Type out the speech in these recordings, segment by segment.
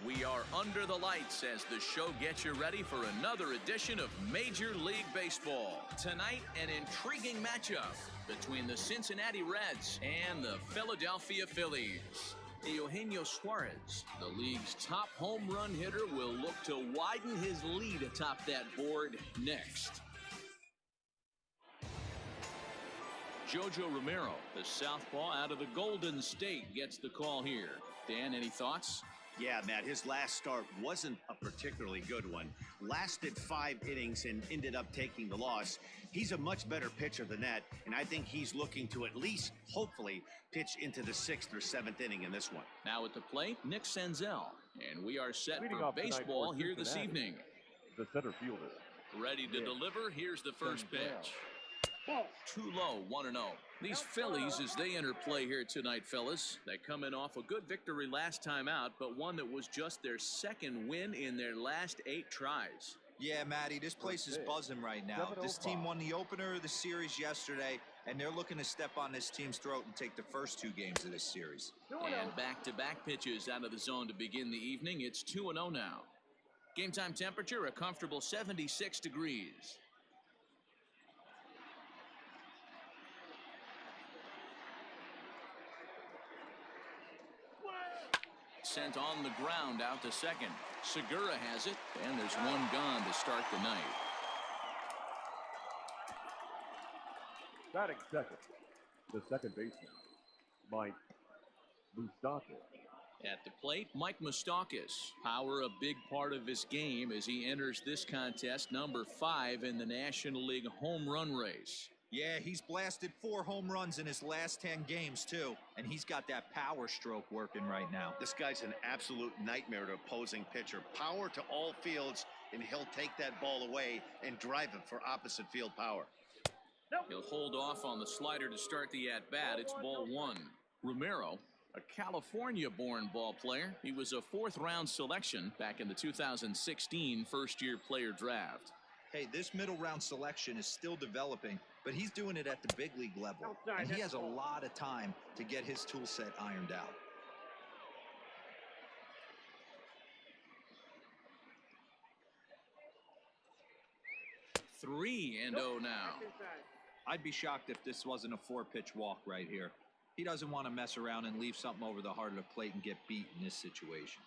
We are under the lights as the show gets you ready for another edition of Major League Baseball. Tonight, an intriguing matchup between the Cincinnati Reds and the Philadelphia Phillies. Eugenio Suarez, the league's top home run hitter, will look to widen his lead atop that board next. Jojo Romero, the southpaw out of the Golden State, gets the call here. Dan, any thoughts? Yeah, Matt, his last start wasn't a particularly good one. Lasted 5 innings and ended up taking the loss. He's a much better pitcher than that, and I think he's looking to at least, hopefully, pitch into the 6th or 7th inning in this one. Now at the plate, Nick Senzel. And we are set for baseball here this evening. The center fielder. Ready to deliver. Here's the first pitch. Too low, 1-0. These Phillies, as they enter play here tonight, fellas, they come in off a good victory last time out, but one that was just their second win in their last 8 tries. Yeah, Matty, this place is buzzing right now. This team won the opener of the series yesterday, and they're looking to step on this team's throat and take the first 2 games of this series. And back-to-back pitches out of the zone to begin the evening. It's 2-0 now. Game time temperature, a comfortable 76 degrees. Sent on the ground out to second. Segura has it, and there's one gone to start the night. Batting second, the second baseman, Mike Moustakas. At the plate, Mike Moustakas. Power a big part of his game as he enters this contest, number 5 in the National League home run race. Yeah, he's blasted 4 home runs in his last 10 games, too. And he's got that power stroke working right now. This guy's an absolute nightmare to opposing pitcher. Power to all fields, and he'll take that ball away and drive it for opposite field power. He'll hold off on the slider to start the at-bat. It's ball 1. Romero, a California-born ball player. He was a 4th-round selection back in the 2016 first-year player draft. Hey, this middle-round selection is still developing, but he's doing it at the big league level, and he has a lot of time to get his tool set ironed out. Three and 0 now. I'd be shocked if this wasn't a 4-pitch walk right here. He doesn't want to mess around and leave something over the heart of the plate and get beat in this situation.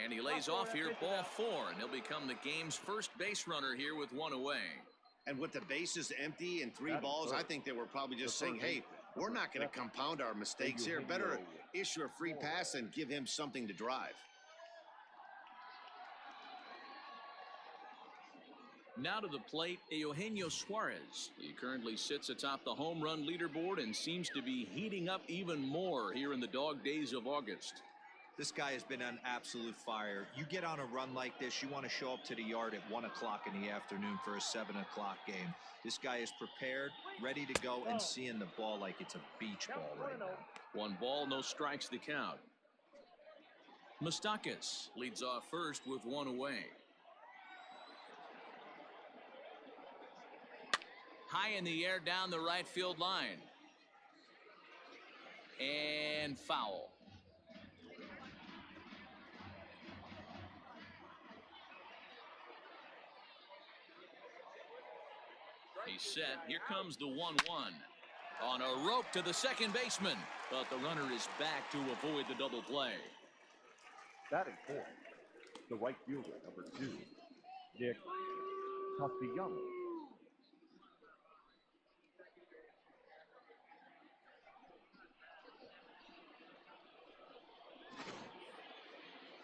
And he lays off here, ball 4, and he'll become the game's first base runner here with 1 away. And with the bases empty and 3 balls, I think they were probably just saying, hey, we're not going to compound our mistakes here. Better issue a free pass and give him something to drive. Now to the plate, Eugenio Suarez. He currently sits atop the home run leaderboard and seems to be heating up even more here in the dog days of August. This guy has been on absolute fire. You get on a run like this, you want to show up to the yard at 1 o'clock in the afternoon for a 7 o'clock game. This guy is prepared, ready to go, and seeing the ball like it's a beach ball right now. 1 ball, no strikes to count. Moustakas leads off first with 1 away. High in the air down the right field line. And foul. He's set. Here comes the 1-1. On a rope to the second baseman. But the runner is back to avoid the double play. Batting fourth, the right fielder, number 2, Nick Castellanos.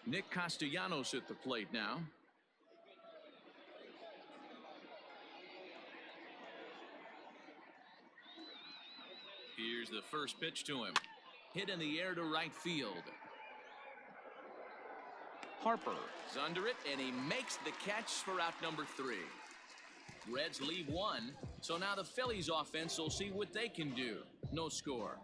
Nick Castellanos at the plate now. Here's the first pitch to him. Hit in the air to right field. Harper is under it, and he makes the catch for out number 3. Reds leave 1, so now the Phillies offense will see what they can do. No score.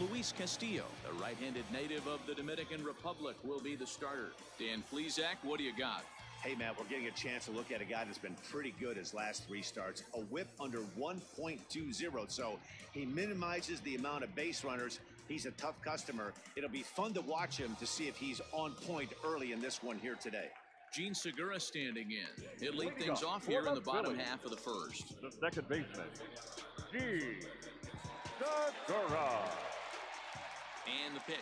Luis Castillo, a right-handed native of the Dominican Republic, will be the starter. Dan Plesac, what do you got? Hey, Matt, we're getting a chance to look at a guy that's been pretty good his last 3 starts. A whip under 1.20, so he minimizes the amount of base runners. He's a tough customer. It'll be fun to watch him to see if he's on point early in this one here today. Gene Segura standing in. He'll lead things off here in the bottom half of the first. The second baseman, Gene Segura. And the pitch.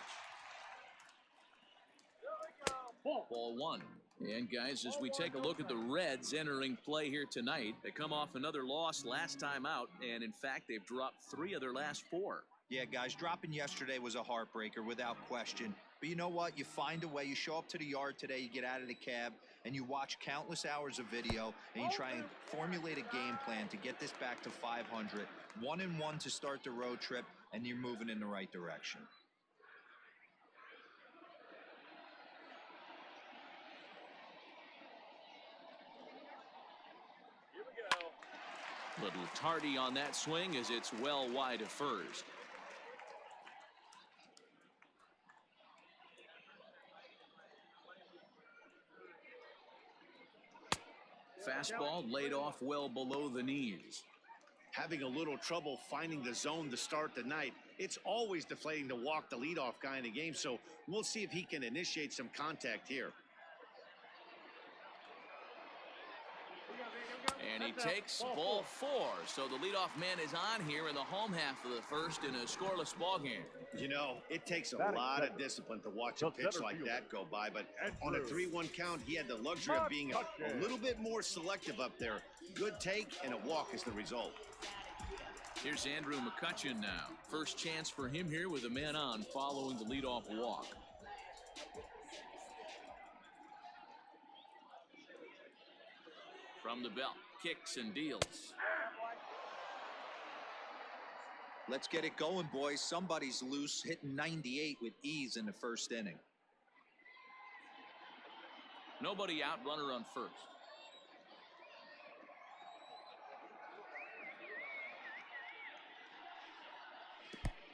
Ball 1. And guys, as we take a look at the Reds entering play here tonight, they come off another loss last time out, and in fact, they've dropped 3 of their last 4. Yeah, guys, dropping yesterday was a heartbreaker without question. But you know what? You find a way. You show up to the yard today, you get out of the cab, and you watch countless hours of video, and you try and formulate a game plan to get this back to 500. 1-1 to start the road trip, and you're moving in the right direction. Little tardy on that swing as it's well wide of first. Fastball laid off well below the knees. Having a little trouble finding the zone to start the night. It's always deflating to walk the leadoff guy in the game, so we'll see if he can initiate some contact here. And he takes ball 4. So the leadoff man is on here in the home half of the first in a scoreless ball game. You know, it takes a lot of discipline to watch a pitch like that go by, but on a 3-1 count, he had the luxury of being a little bit more selective up there. Good take and a walk is the result. Here's Andrew McCutchen now. First chance for him here with a man on following the leadoff walk. From the belt, kicks and deals. Let's get it going, boys. Somebody's loose, hitting 98 with ease in the first inning. Nobody out, runner on first.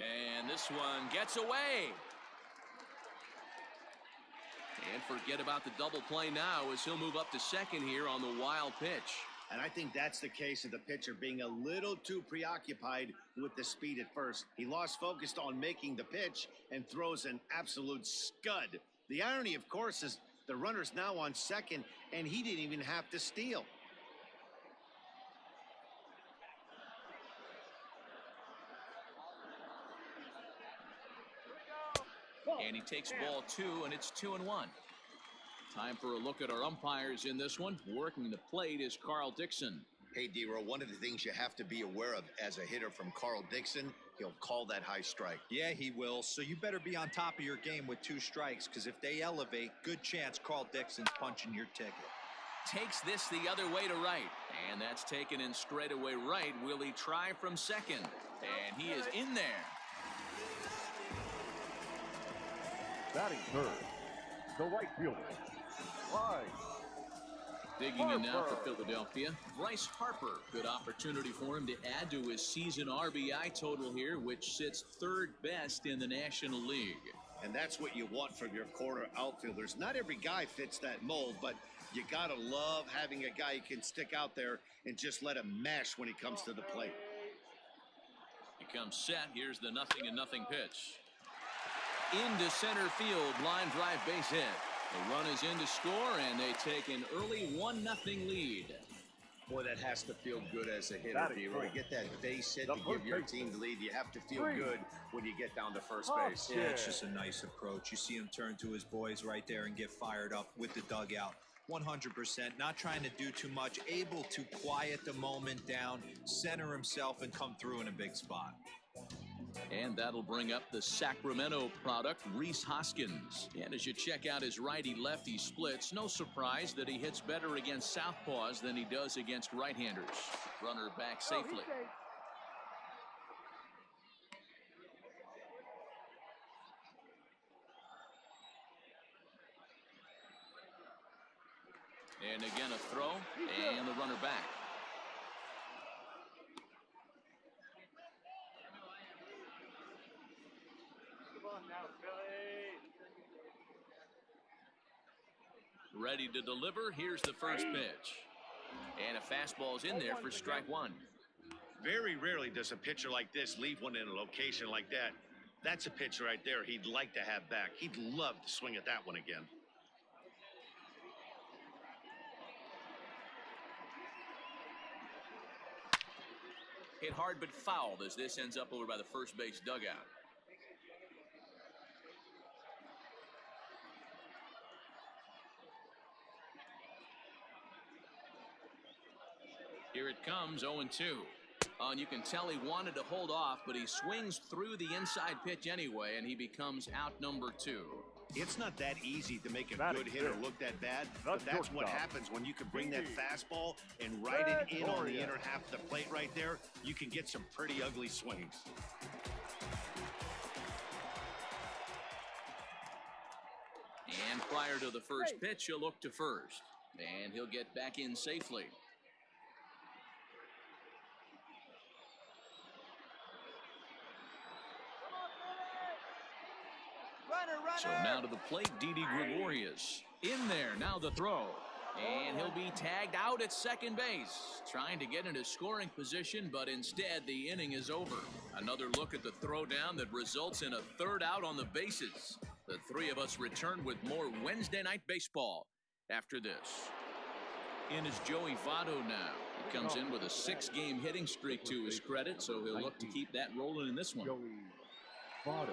And this one gets away. And forget about the double play now as he'll move up to second here on the wild pitch. And I think that's the case of the pitcher being a little too preoccupied with the speed at first. He lost focus on making the pitch and throws an absolute scud. The irony, of course, is the runner's now on second, and he didn't even have to steal. And he takes ball 2, and it's 2-1. Time for a look at our umpires in this one. Working the plate is Carl Dixon. Hey, D-Row, one of the things you have to be aware of as a hitter from Carl Dixon, he'll call that high strike. Yeah, he will. So you better be on top of your game with 2 strikes, because if they elevate, good chance Carl Dixon's punching your ticket. Takes this the other way to right. And that's taken in straightaway right. Will he try from second? And he is in there. Batting third, the right fielder, Bryce. Digging in now for Philadelphia, Bryce Harper. Good opportunity for him to add to his season RBI total here, which sits 3rd best in the National League. And that's what you want from your corner outfielders. Not every guy fits that mold, but you gotta love having a guy who can stick out there and just let him mash when he comes to the plate. He comes set. Here's the 0-0 pitch. Into center field, line drive base hit. The run is in to score, and they take an early 1-0 lead. Boy, that has to feel good as a hitter, D-Roy. You get that base hit to give your team the lead. You have to feel good when you get down to first base. Yeah, it's just a nice approach. You see him turn to his boys right there and get fired up with the dugout. 100%, not trying to do too much, able to quiet the moment down, center himself, and come through in a big spot. And that'll bring up the Sacramento product, Rhys Hoskins. And as you check out his righty-lefty splits, no surprise that he hits better against southpaws than he does against right-handers. Runner back safely. And again a throw, and the runner back. Ready to deliver. Here's the first pitch. And a fastball's in there for strike one. Very rarely does a pitcher like this leave one in a location like that. That's a pitch right there he'd like to have back. He'd love to swing at that one again. Hit hard but fouled as this ends up over by the first base dugout. Here it comes, 0-2. And you can tell he wanted to hold off, but he swings through the inside pitch anyway, and he becomes out number 2. It's not that easy to make a good hitter look that bad, but that's what happens when you can bring that fastball and ride it in on the inner half of the plate right there. You can get some pretty ugly swings. And prior to the first pitch, he'll look to first, and he'll get back in safely. So now to the plate, Didi Gregorius. In there, now the throw. And he'll be tagged out at second base. Trying to get into scoring position, but instead the inning is over. Another look at the throwdown that results in a third out on the bases. The three of us return with more Wednesday Night Baseball after this. In is Joey Votto now. He comes in with a 6-game hitting streak to his credit, so he'll look to keep that rolling in this one. Joey Votto.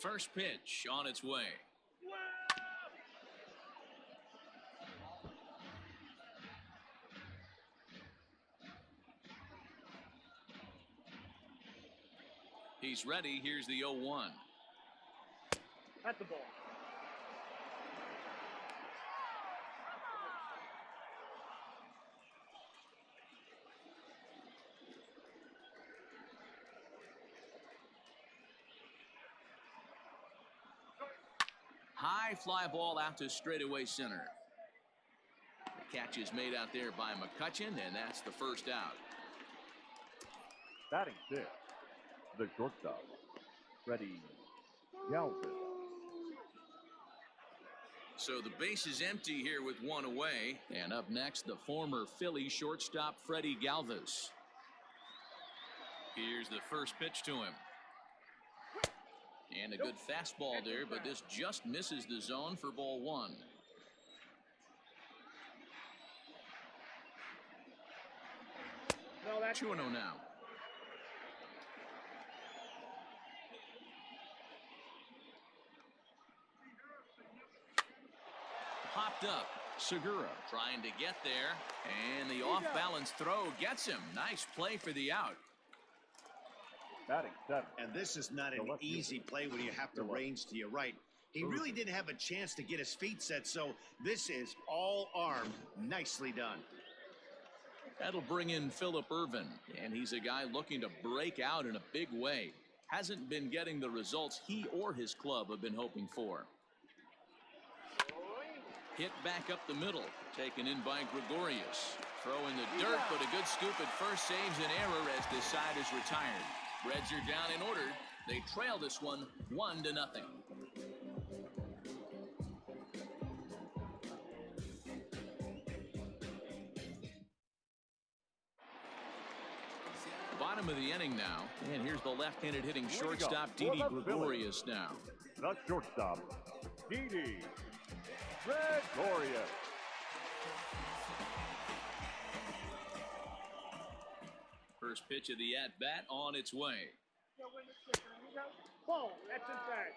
First pitch on its way. He's ready. Here's the 0-1. At the ball. High fly ball out to straightaway center. The catch is made out there by McCutchen, and that's the first out. Batting sixth, the shortstop, Freddie Galvin. So the base is empty here with one away. And up next, the former Philly shortstop, Freddie Galvis. Here's the first pitch to him. And a good fastball there, but this just misses the zone for ball one. No, that's 2-0 now. Popped up. Segura trying to get there, and the off-balance throw gets him. Nice play for the out. Batting seventh. And this is not an easy play when you have to range to your right. He really didn't have a chance to get his feet set, so this is all arm. Nicely done. That'll bring in Phillip Ervin, and he's a guy looking to break out in a big way. Hasn't been getting the results he or his club have been hoping for. Hit back up the middle, taken in by Gregorius. Throw in the dirt, but a good scoop at first saves an error as this side is retired. Reds are down in order. They trail this one 1-0. Bottom of the inning now, and here's the left-handed hitting shortstop Didi Gregorius now. The shortstop, Didi Gregorius. First pitch of the at-bat on its way. ball. That's inside.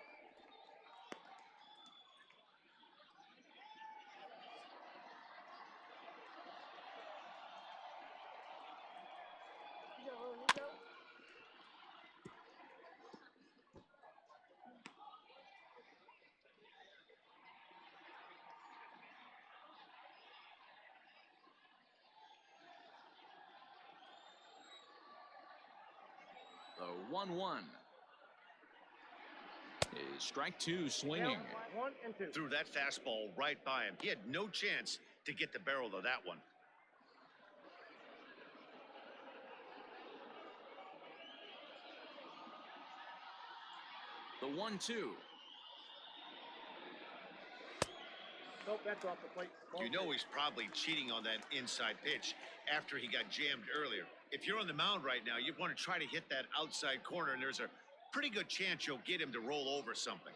The 1-1 is strike two swinging. 1 and 2. Threw that fastball right by him. He had no chance to get the barrel of that one. The 1-2. Nope, that's off the plate. Ball You know three. he's probably cheating on that inside pitch after he got jammed earlier. If you're on the mound right now, you want to try to hit that outside corner, and there's a pretty good chance you'll get him to roll over something.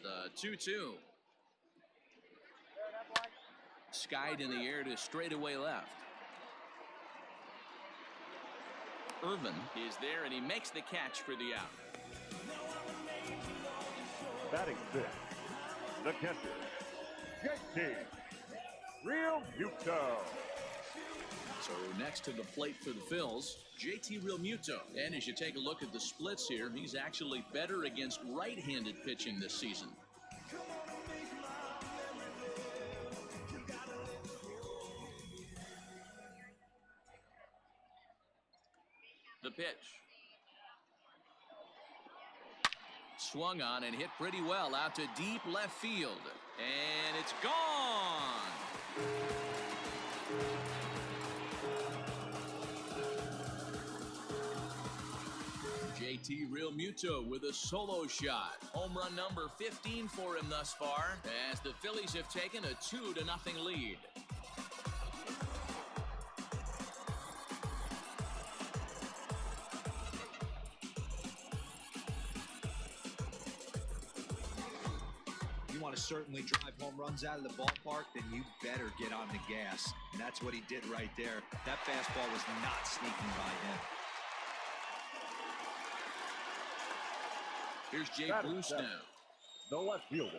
The 2-2. Skied in the air to straightaway left. Irvin is there, and he makes the catch for the out. Batting fifth, the catcher, JT Realmuto. So next to the plate for the Phils, JT Realmuto. And as you take a look at the splits here, he's actually better against right-handed pitching this season. The pitch. Swung on and hit pretty well out to deep left field. And it's gone. JT Realmuto with a solo shot. Home run number 15 for him thus far, as the Phillies have taken a 2-0 lead. You want to certainly drive home runs out of the ballpark, then you better get on the gas. And that's what he did right there. That fastball was not sneaking by him. Here's Jay Batting Bruce seventh, now. the left fielder,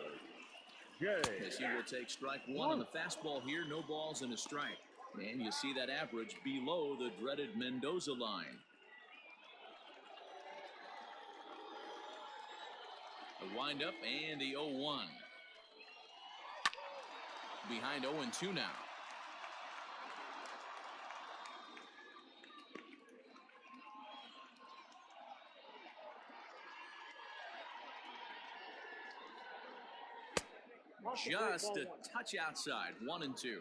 Jay. As he will take strike one on the fastball here, no balls and a strike. And you see that average below the dreaded Mendoza line. A windup and the 0-1. Behind 0-2 now. Off the plate, Just ball a one. touch outside, 1-2.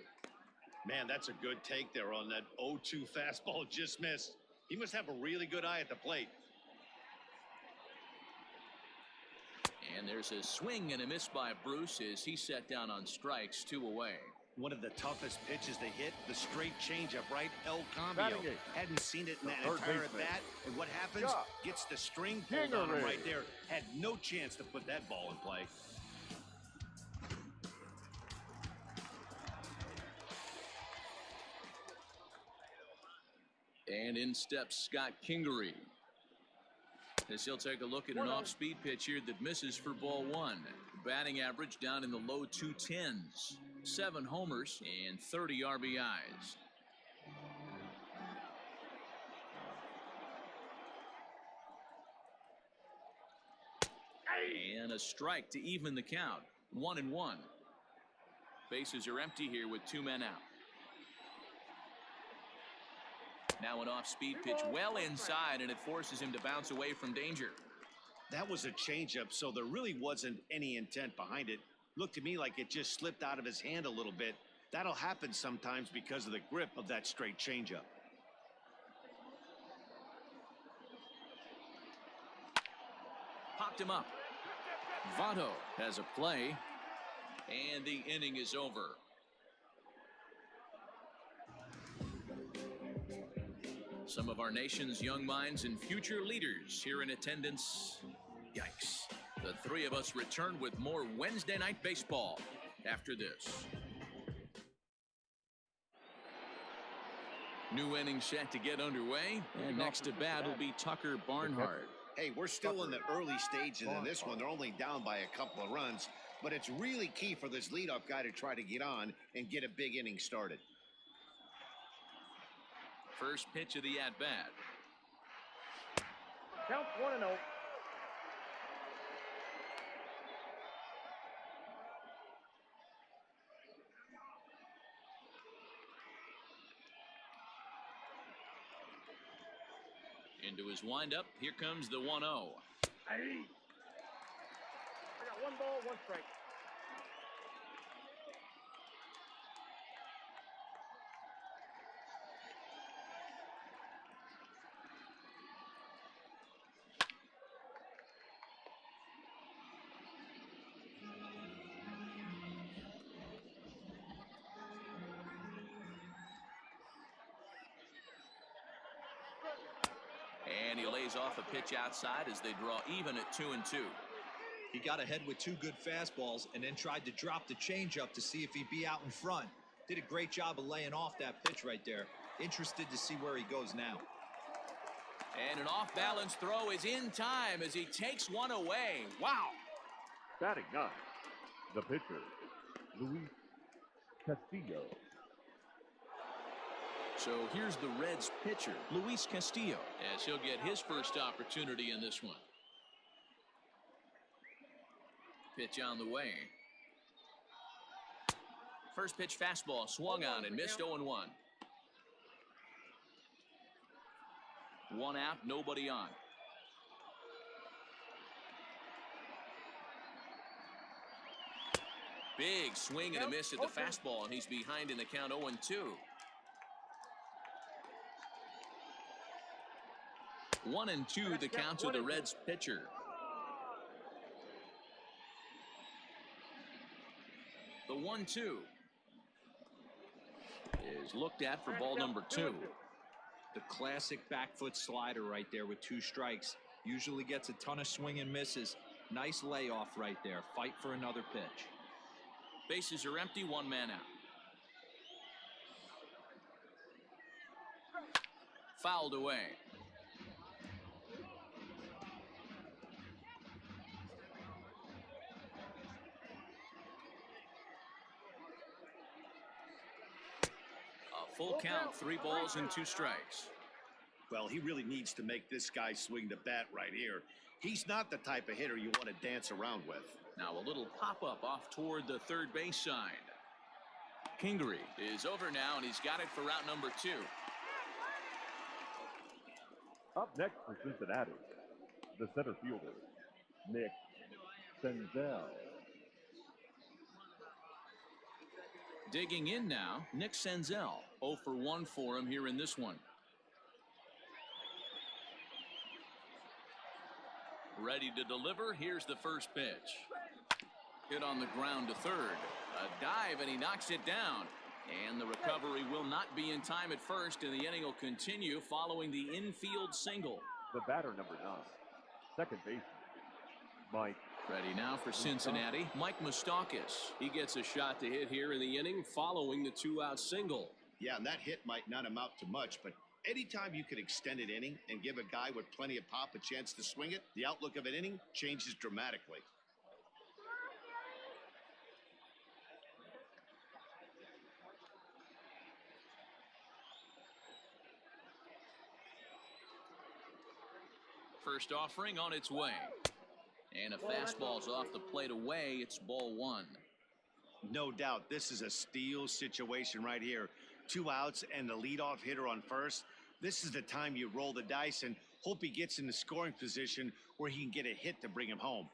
Man, that's a good take there on that 0-2 fastball just missed. He must have a really good eye at the plate. And there's a swing and a miss by Bruce as he set down on strikes, 2 away. One of the toughest pitches to hit, the straight changeup, right? El Cambio. Batting eighth, Hadn't seen it in that third entire baseman, at bat. And what happens? Josh Gets the string pulled on him Kingery. right there. Had no chance to put that ball in play. And in steps Scott Kingery, as he'll take a look at an off-speed pitch here that misses for ball one. Batting average down in the low 210s. 7 homers and 30 RBIs. And a strike to even the count. 1-1. Bases are empty here with 2 men out. Now an off-speed pitch well inside, and it forces him to bounce away from danger. That was a changeup, so there really wasn't any intent behind it. Looked to me like it just slipped out of his hand a little bit. That'll happen sometimes because of the grip of that straight changeup. Popped him up. Votto has a play, and the inning is over. Some of our nation's young minds and future leaders here in attendance. Yikes. The three of us return with more Wednesday Night Baseball after this. New inning set to get underway, and next to bat will be Tucker Barnhart. Hey, we're still in the early stages in this one. They're only down by a couple of runs, but it's really key for this leadoff guy to try to get on and get a big inning started. First pitch of the at-bat. Count 1-0. Into his windup. Here comes the 1-0. I got 1 ball, 1 strike. And he lays off a pitch outside as they draw even at 2-2. He got ahead with 2 good fastballs and then tried to drop the changeup to see if he'd be out in front. Did a great job of laying off that pitch right there. Interested to see where he goes now. And an off-balance throw is in time as he takes one away. Wow. Batting 9, the pitcher, Luis Castillo. So here's the Reds pitcher, Luis Castillo, as he'll get his first opportunity in this one. Pitch on the way. First pitch fastball swung on and missed 0-1. 1 out, nobody on. Big swing and a miss at the fastball, and he's behind in the count 0-2. 1-2 the count to the Reds pitcher. The 1-2 is looked at for ball number 2. The classic back foot slider right there with 2 strikes. Usually gets a ton of swing and misses. Nice layoff right there. Fight for another pitch. Bases are empty, 1 man out. Fouled away. Full count, 3 balls and 2 strikes. Well, he really needs to make this guy swing the bat right here. He's not the type of hitter you want to dance around with. Now a little pop-up off toward the third base side. Kingery is over now, and he's got it for route number 2. Up next for Cincinnati, the center fielder, Nick Senzel. Digging in now, Nick Senzel. 0 for 1 for him here in this one. Ready to deliver. Here's the first pitch. Hit on the ground to third. A dive, and he knocks it down. And the recovery will not be in time at first, and the inning will continue following the infield single. The batter, number 9, second baseman, Mike. Ready now for Cincinnati, Mike Moustakas. He gets a shot to hit here in the inning following the 2-out single. Yeah, and that hit might not amount to much, but anytime you can extend an inning and give a guy with plenty of pop a chance to swing it, the outlook of an inning changes dramatically. First offering on its way. And a fastball's off the plate away. It's ball 1. No doubt this is a steal situation right here. 2 outs and the leadoff hitter on first. This is the time you roll the dice and hope he gets in the scoring position where he can get a hit to bring him home.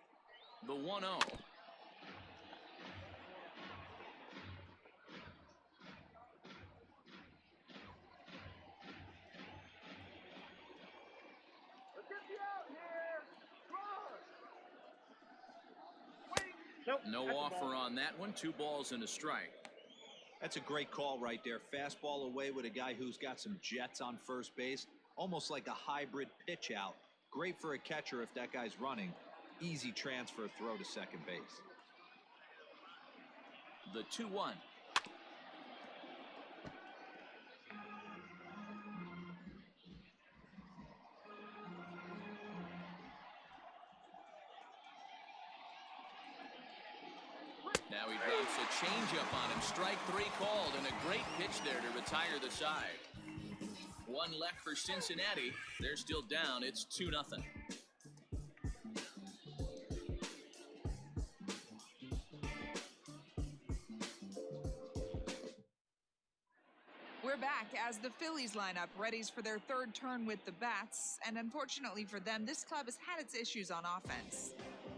The 1-0. No offer on that one. 2 balls and a strike. That's a great call right there. Fastball away with a guy who's got some jets on first base. Almost like a hybrid pitch out. Great for a catcher if that guy's running. Easy transfer throw to second base. The 2-1. Now he drops a changeup on him. Strike 3 called, and a great pitch there to retire the side. 1 left for Cincinnati. They're still down. It's 2-0. We're back as the Phillies line up, ready for their 3rd turn with the bats, and unfortunately for them, this club has had its issues on offense.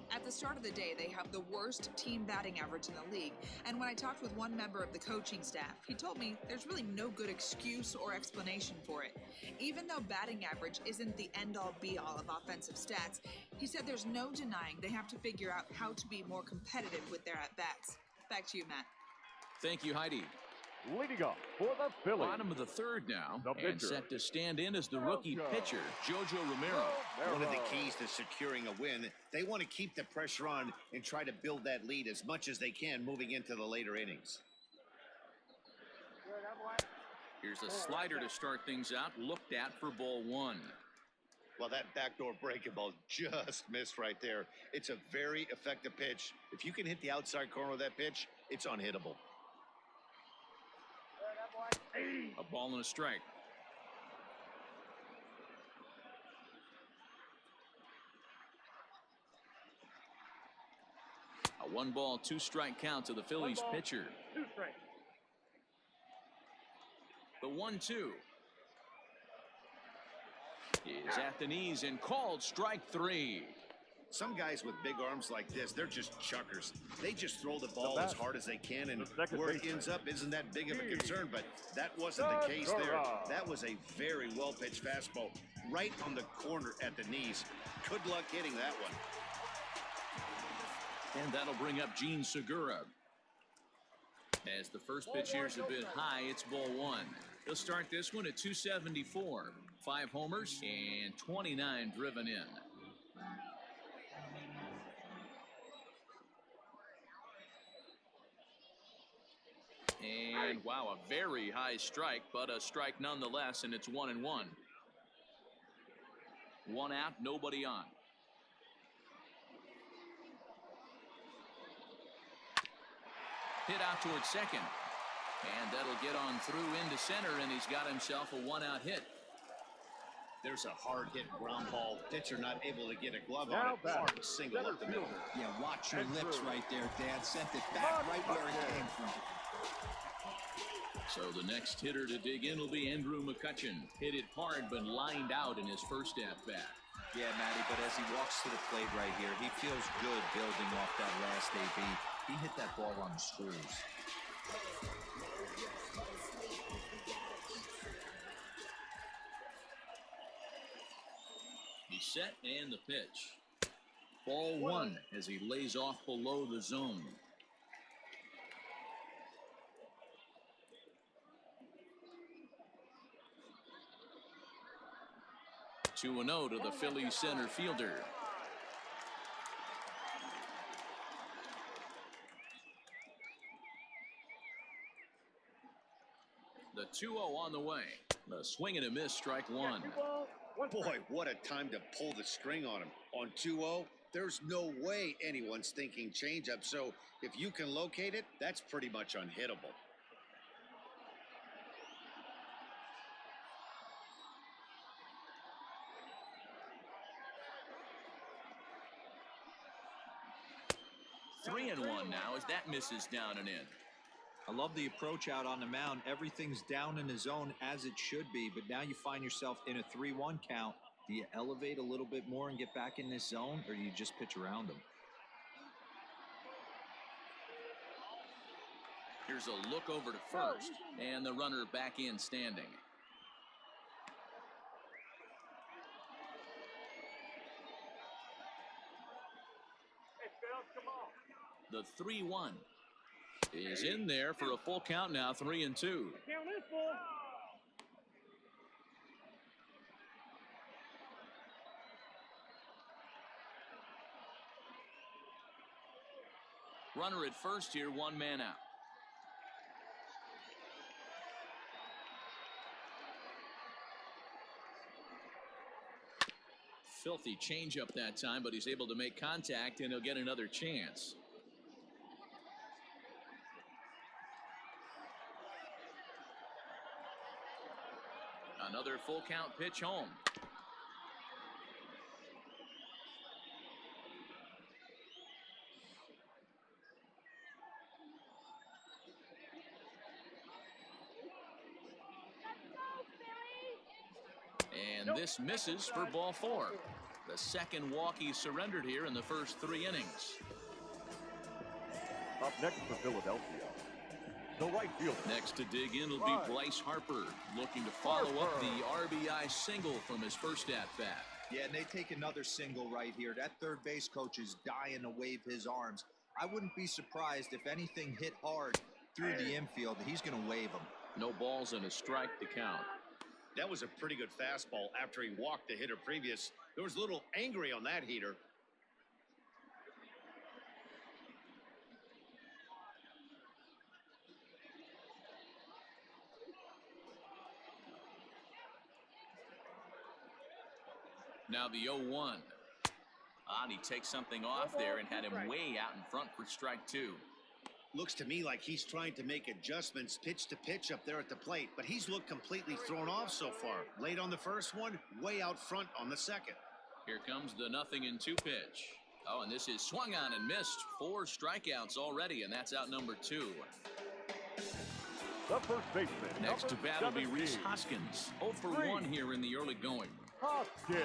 At the start of the day, they have the worst team batting average in the league, and when I talked with one member of the coaching staff, he told me there's really no good excuse or explanation for it. Even though batting average isn't the end-all be-all of offensive stats, he said there's no denying they have to figure out how to be more competitive with their at-bats. Back to you, Matt. Thank you, Heidi. Leading up for the Phillies. Bottom of the third now, The and pitcher. set to stand in as the rookie pitcher, Jojo Romero. One of the keys to securing a win, they want to keep the pressure on and try to build that lead as much as they can moving into the later innings. Here's a slider to start things out, looked at for ball one. Well, that backdoor breaking ball just missed right there. It's a very effective pitch. If you can hit the outside corner of that pitch, it's unhittable. A ball and a strike. A 1-ball, 2-strike count to the Phillies pitcher. 2 strikes. The 1-2 is at the knees and called strike 3. Some guys with big arms like this, they're just chuckers. They just throw the ball as hard as they can, and where it ends up isn't that big of a concern, but that wasn't the case there. That was a very well-pitched fastball right on the corner at the knees. Good luck hitting that one. And that'll bring up Gene Segura. As the first pitch here's a bit high, it's ball one. He'll start this one at 274. 5 homers and 29 driven in. And wow, a very high strike, but a strike nonetheless, and it's 1-1. 1 out, nobody on. Hit out towards second. And that'll get on through into center, and he's got himself a 1-out hit. There's a hard hit ground ball. Pitcher not able to get a glove on it. Hard single up the middle. Yeah, watch your lips right there, Dad. Sent it back right where it came from. So the next hitter to dig in will be Andrew McCutchen. Hit it hard, but lined out in his first at-bat. Yeah, Matty, but as he walks to the plate right here, he feels good building off that last AB. He hit that ball on the screws. He's set and the pitch. Ball one as he lays off below the zone. Two and 0 to the Phillies center fielder. The 2-0 on the way. The swing and a miss, strike one. Boy, what a time to pull the string on him. On 2-0, there's no way anyone's thinking changeup. So if you can locate it, that's pretty much unhittable. Three and one now as that misses down and in. I love the approach out on the mound. Everything's down in the zone as it should be, but now you find yourself in a 3-1 count. Do you elevate a little bit more and get back in this zone, or do you just pitch around them? Here's a look over to first, and the runner back in standing. The 3-1 is in there for a full count now, 3-2. Count is full. Runner at first here, 1 man out. Filthy changeup that time, but he's able to make contact, and he'll get another chance. Another full count pitch home. And this misses for ball 4. The second walk he surrendered here in the first 3 innings. Up next for Philadelphia, the right fielder. Next to dig in will be Bryce Harper, looking to follow up the RBI single from his first at-bat. Yeah, and they take another single right here. That third base coach is dying to wave his arms. I wouldn't be surprised if anything hit hard through the infield. He's going to wave him. No balls and a strike to count. That was a pretty good fastball after he walked the hitter previous. There was a little angry on that heater. Now the 0-1. And he takes something off there and had him way out in front for strike 2. Looks to me like he's trying to make adjustments pitch to pitch up there at the plate, but he's looked completely thrown off so far. Late on the first one, way out front on the second. Here comes the 0-2 pitch. Oh, and this is swung on and missed. 4 strikeouts already, and that's out number 2. The first baseman. Next to number bat will be 17. Rhys Hoskins. 0 for 1 here in the early going. Hoskins.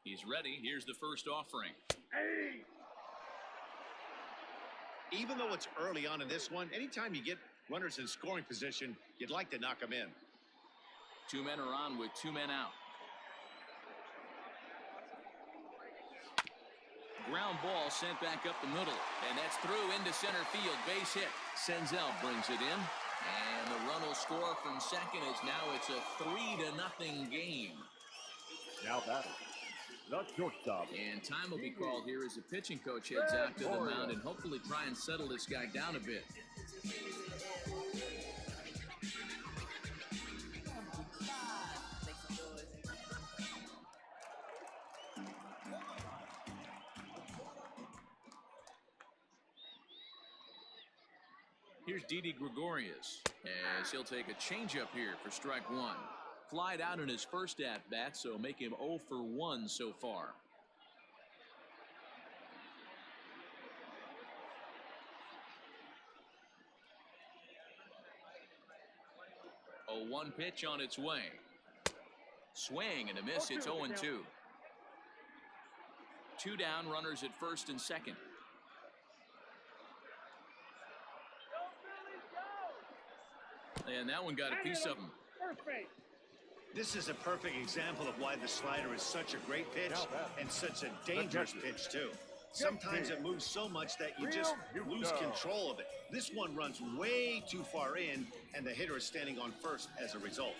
He's ready. Here's the first offering. Even though it's early on in this one, anytime you get runners in scoring position, you'd like to knock them in. 2 men are on with 2 men out. Ground ball sent back up the middle, and that's through into center field. Base hit. Senzel brings it in, and the run will score from second as now it's a 3-0 game. Now batting. The shortstop. And time will be called here as the pitching coach heads out to the mound and hopefully try and settle this guy down a bit. Here's Didi Gregorius as he'll take a changeup here for strike 1. Flied out in his first at-bat, so make him 0 for 1 so far. A 1 pitch on its way. Swing and a miss. It's 0-2. 2 down, runners at first and second. And that one got a piece of him. First base. This is a perfect example of why the slider is such a great pitch and such a dangerous pitch, too. Sometimes it moves so much that you just lose control of it. This one runs way too far in, and the hitter is standing on first as a result.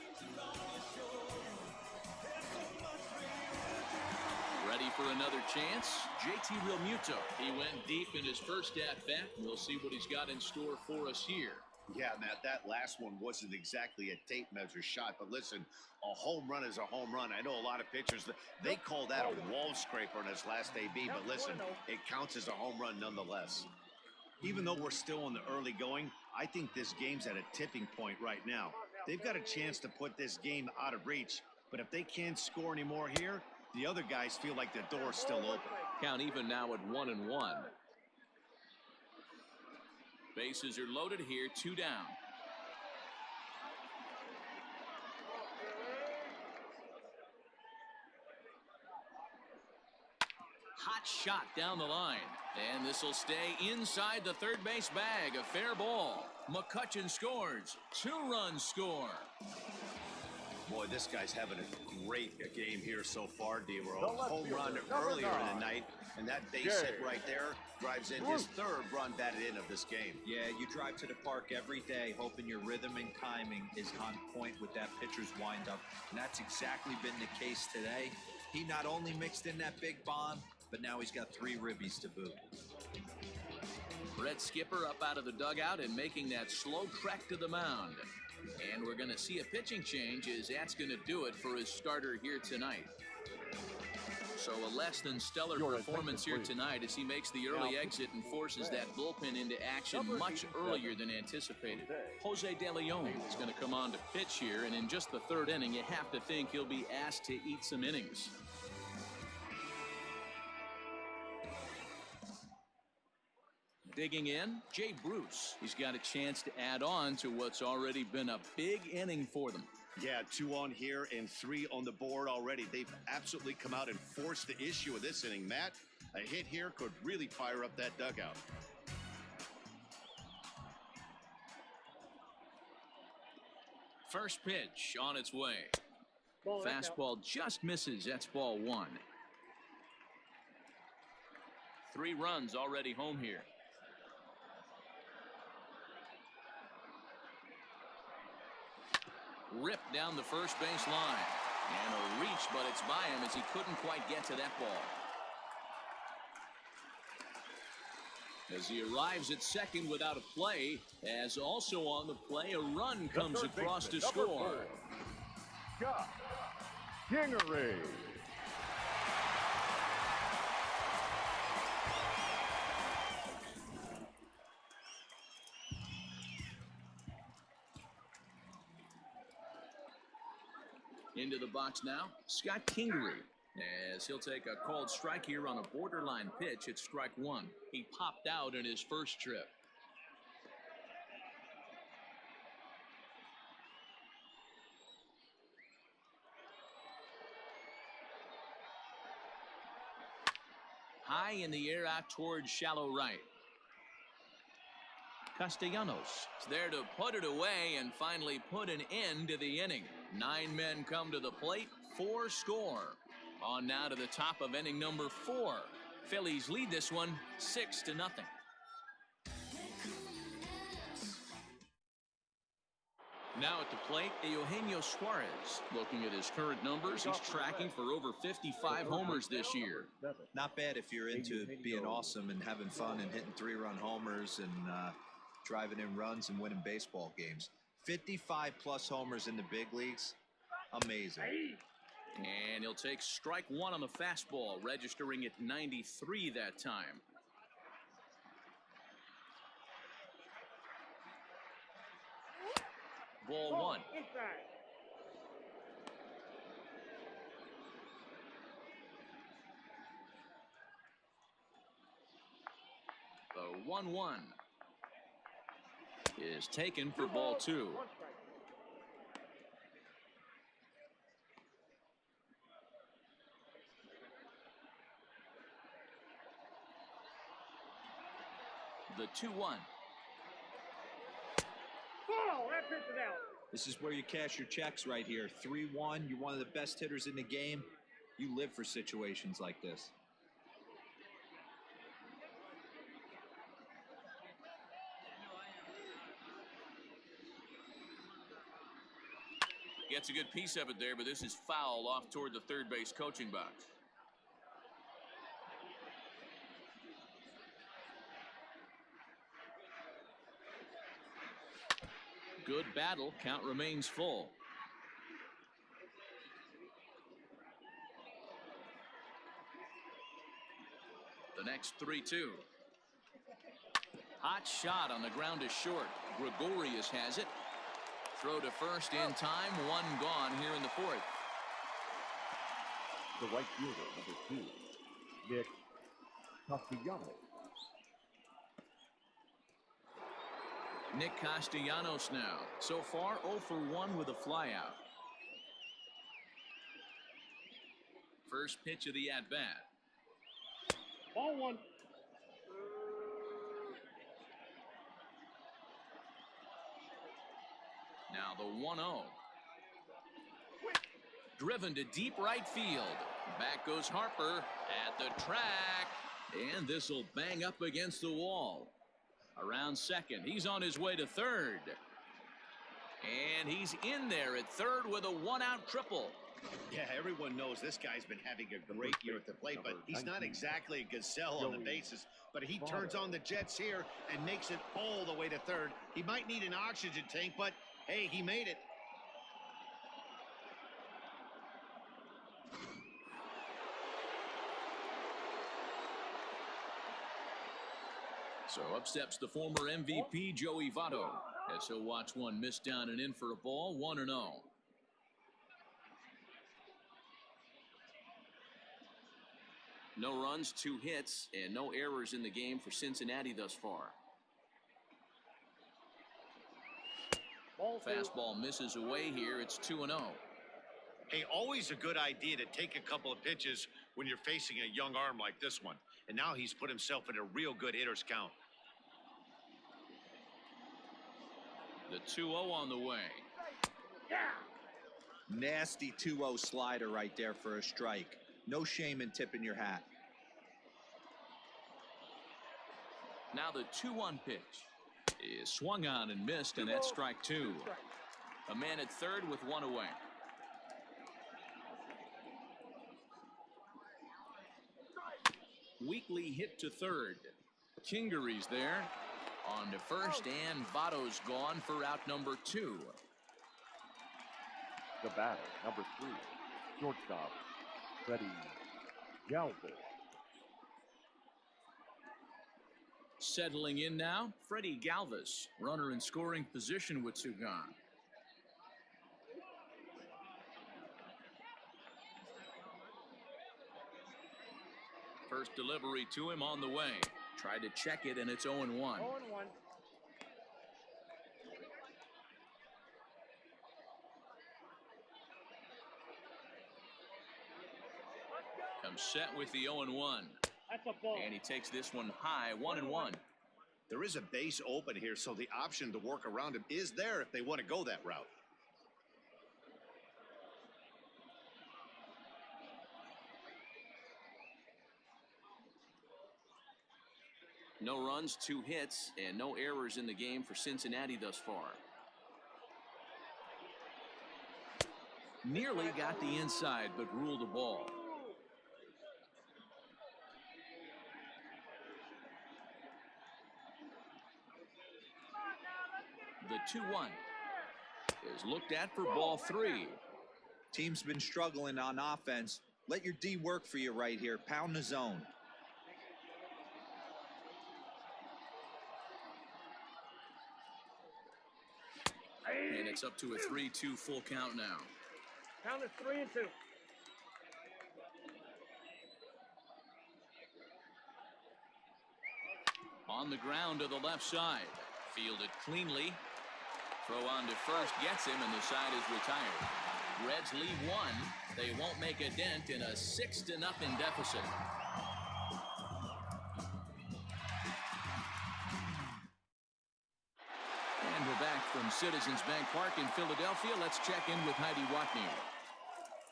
Ready for another chance? JT Realmuto. He went deep in his first at-bat. We'll see what he's got in store for us here. Yeah, Matt, that last one wasn't exactly a tape measure shot, but listen, a home run is a home run. I know a lot of pitchers, they call that a wall scraper in his last AB, but listen, it counts as a home run nonetheless. Even though we're still in the early going, I think this game's at a tipping point right now. They've got a chance to put this game out of reach, but if they can't score any more here, the other guys feel like the door's still open. Count even now at 1-1. Bases are loaded here, 2 down. Hot shot down the line. And this will stay inside the third base bag. A fair ball. McCutchen scores. 2-run score. Boy, this guy's having a great game here so far, D-Roll. Home run earlier in the night, and that base hit right there drives in his 3rd run batted in of this game. Yeah, you drive to the park every day hoping your rhythm and timing is on point with that pitcher's windup, and that's exactly been the case today. He not only mixed in that big bomb, but now he's got 3 ribbies to boot. Brett Skipper up out of the dugout and making that slow trek to the mound. And we're going to see a pitching change as that's going to do it for his starter here tonight. So a less than stellar performance here tonight as he makes the early exit and forces that bullpen into action much earlier than anticipated. Jose De Leon is going to come on to pitch here, and in just the 3rd inning, you have to think he'll be asked to eat some innings. Digging in, Jay Bruce. He's got a chance to add on to what's already been a big inning for them. Yeah, 2 on here and 3 on the board already. They've absolutely come out and forced the issue of this inning. Matt, a hit here could really fire up that dugout. First pitch on its way. Ball, Fastball just misses. That's ball 1. 3 runs already home here. Ripped down the first base line. And a reach, but it's by him as he couldn't quite get to that ball. As he arrives at second without a play, as also on the play, a run comes across to score. Scott Kingery. Into the box now, Scott Kingery, as he'll take a called strike here on a borderline pitch at strike 1. He popped out in his first trip. High in the air out towards shallow right. Castellanos is there to put it away and finally put an end to the inning. 9 men come to the plate, 4 score. On now to the top of inning number 4. Phillies lead this one 6-0. Now at the plate, Eugenio Suarez. Looking at his current numbers, he's tracking for over 55 homers this year. Not bad if you're into being awesome and having fun and hitting 3-run homers and driving in runs and winning baseball games. 55+ homers in the big leagues. Amazing. And he'll take strike 1 on the fastball, registering at 93 that time. Ball 1. Inside. The 1-1 is taken for ball 2. 1 strike. The 2-1. Oh, that pitch is out. This is where you cash your checks right here. 3-1. You're one of the best hitters in the game. You live for situations like this. Gets a good piece of it there, but this is foul off toward the third base coaching box. Good battle. Count remains full. The next 3-2. Hot shot on the ground is short. Gregorius has it. Throw to first in time. 1 gone here in the 4th. The right fielder, number 2, Nick Castellanos. Nick Castellanos now. So far 0 for 1 with a flyout. First pitch of the at-bat. Ball 1. Now the 1-0. Driven to deep right field. Back goes Harper at the track. And this will bang up against the wall. Around second. He's on his way to third. And he's in there at third with a 1-out triple. Yeah, everyone knows this guy's been having a great year at the plate, but he's not exactly a gazelle on the bases. But he turns on the jets here and makes it all the way to third. He might need an oxygen tank, but hey, he made it. So up steps the former MVP Joey Votto as he'll watch one miss down and in for a ball. 1-0. No runs, 2 hits, and no errors in the game for Cincinnati thus far. Fastball misses away here. It's 2-0. Hey, always a good idea to take a couple of pitches when you're facing a young arm like this one. And now he's put himself in a real good hitter's count. The 2-0 on the way. Nasty 2-0 slider right there for a strike. No shame in tipping your hat. Now the 2-1 pitch is swung on and missed, and that's strike two. A man at third with one away. Weekly hit to third. Kingery's there. On to first, and Votto's gone for out number 2. The batter, number 3, shortstop, Freddie Galvis. Settling in now, Freddie Galvis, runner in scoring position with two gone. First delivery to him on the way. Tried to check it, and it's 0-1. 0-1. Comes set with the 0-1. That's a ball. And he takes this one high, 1-1. There is a base open here, so the option to work around him is there if they want to go that route. No runs, 2 hits, and no errors in the game for Cincinnati thus far. Nearly got the inside, but ruled the ball. The 2-1 is looked at for ball 3. Team's been struggling on offense. Let your D work for you right here. Pound the zone. And it's up to a 3-2 full count now. Count is 3-2. On the ground to the left side. Fielded cleanly. Throw on to first gets him, and the side is retired. Reds leave one. They won't make a dent in a 6-0 deficit. And we're back from Citizens Bank Park in Philadelphia. Let's check in with Heidi Watney.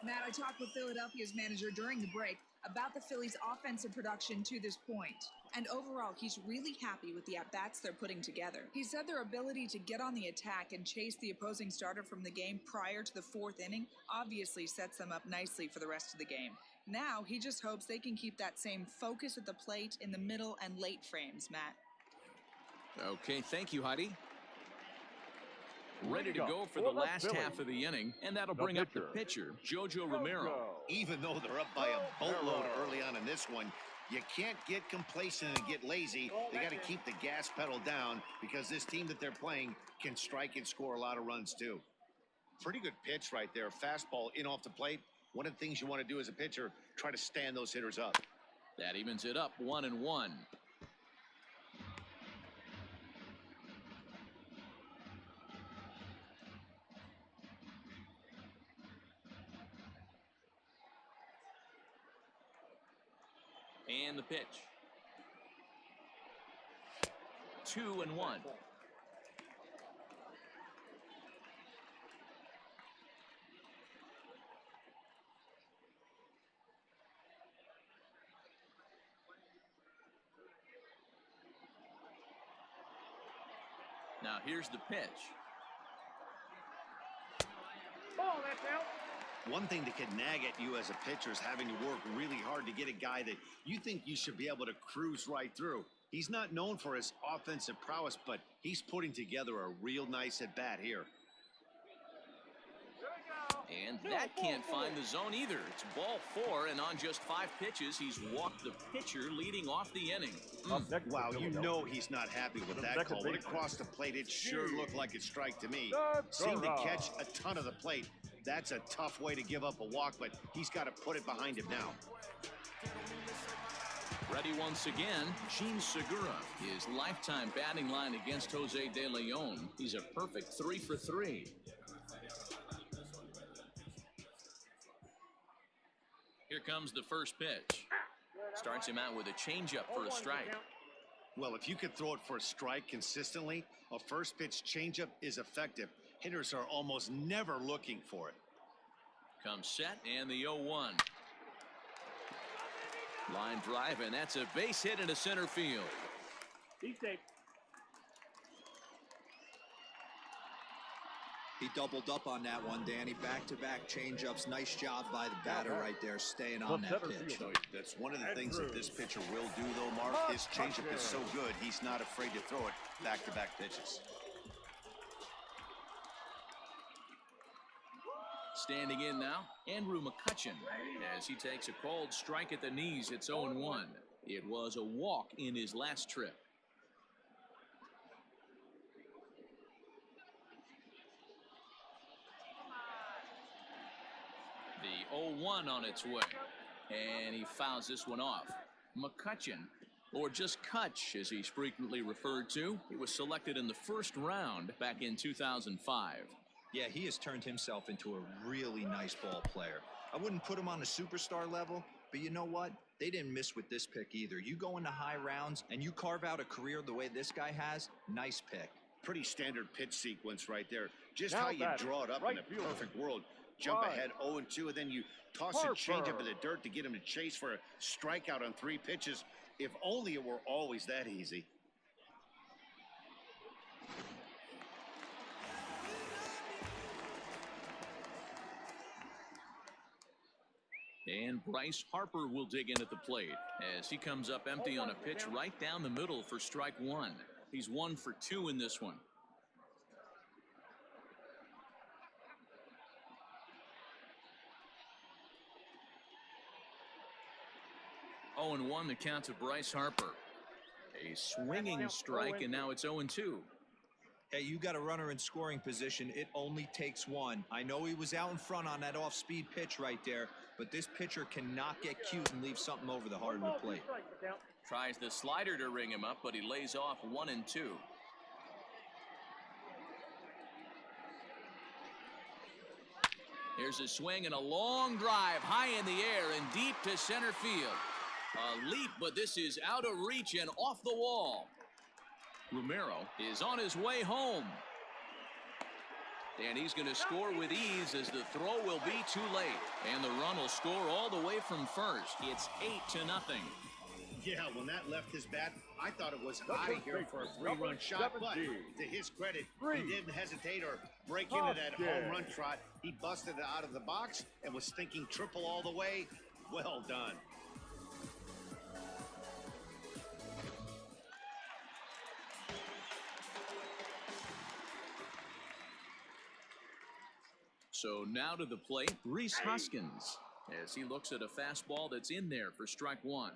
Matt, I talked with Philadelphia's manager during the break about the Phillies' offensive production to this point. And overall, he's really happy with the at-bats they're putting together. He said their ability to get on the attack and chase the opposing starter from the game prior to the 4th inning obviously sets them up nicely for the rest of the game. Now, he just hopes they can keep that same focus at the plate in the middle and late frames, Matt. Okay, thank you, Heidi. Ready to go for the last half of the inning, and that'll bring up the pitcher, Jojo Romero. Even though they're up by a boatload early on in this one, you can't get complacent and get lazy. They got to keep the gas pedal down because this team that they're playing can strike and score a lot of runs too. Pretty good pitch right there. Fastball in off the plate. One of the things you want to do as a pitcher, try to stand those hitters up. That evens it up 1-1. And the pitch. 2-1. Now here's the pitch. Ball, that's out. One thing that can nag at you as a pitcher is having to work really hard to get a guy that you think you should be able to cruise right through. He's not known for his offensive prowess, but he's putting together a real nice at-bat here. And that can't find the zone either. It's ball 4, and on just 5 pitches, he's walked the pitcher leading off the inning. Wow, you know he's not happy with that call. When it crossed the plate, it sure looked like a strike to me. Seemed to catch a ton of the plate. That's a tough way to give up a walk, but he's got to put it behind him now. Ready once again, Gene Segura. His lifetime batting line against Jose De Leon. He's a perfect 3 for 3. Here comes the first pitch. Starts him out with a changeup for a strike. Well, if you could throw it for a strike consistently, a first pitch changeup is effective. Hitters are almost never looking for it. Comes set, and the 0-1. Line drive, and that's a base hit into center field. Be safe. He doubled up on that one, Danny. Back-to-back changeups. Nice job by the batter right there, staying on that pitch. So that's one of the things that this pitcher will do, though, Mark. His changeup is so good, he's not afraid to throw it back-to-back pitches. Standing in now, Andrew McCutchen, as he takes a called strike at the knees. It's 0-1. It was a walk in his last trip. The 0-1 on its way, and he fouls this one off. McCutchen, or just Kutch as he's frequently referred to, he was selected in the first round back in 2005. Yeah, he has turned himself into a really nice ball player. I wouldn't put him on a superstar level, but you know what? They didn't miss with this pick either. You go into high rounds and you carve out a career the way this guy has, nice pick. Pretty standard pitch sequence right there. Just how you draw it up in a perfect world. Jump ahead 0-2, and then you toss a changeup in the dirt to get him to chase for a strikeout on 3 pitches. If only it were always that easy. And Bryce Harper will dig in at the plate as he comes up empty on a pitch right down the middle for strike 1. He's 1 for 2 in this one. 0-1 the count to Bryce Harper. A swinging strike, and now it's 0-2. Hey, you got a runner in scoring position. It only takes one. I know he was out in front on that off-speed pitch right there, but this pitcher cannot get cute and leave something over the hardwood plate. Tries the slider to ring him up, but he lays off 1-2. Here's a swing and a long drive high in the air and deep to center field. A leap, but this is out of reach and off the wall. Romero is on his way home. And he's going to score with ease as the throw will be too late. And the run will score all the way from first. It's 8-0. Yeah, when that left his bat, I thought it was out of here for a 3-run shot. But to his credit, he didn't hesitate or break into that home run trot. He busted it out of the box and was thinking triple all the way. Well done. So now to the plate, Rhys Hoskins, as he looks at a fastball that's in there for strike 1.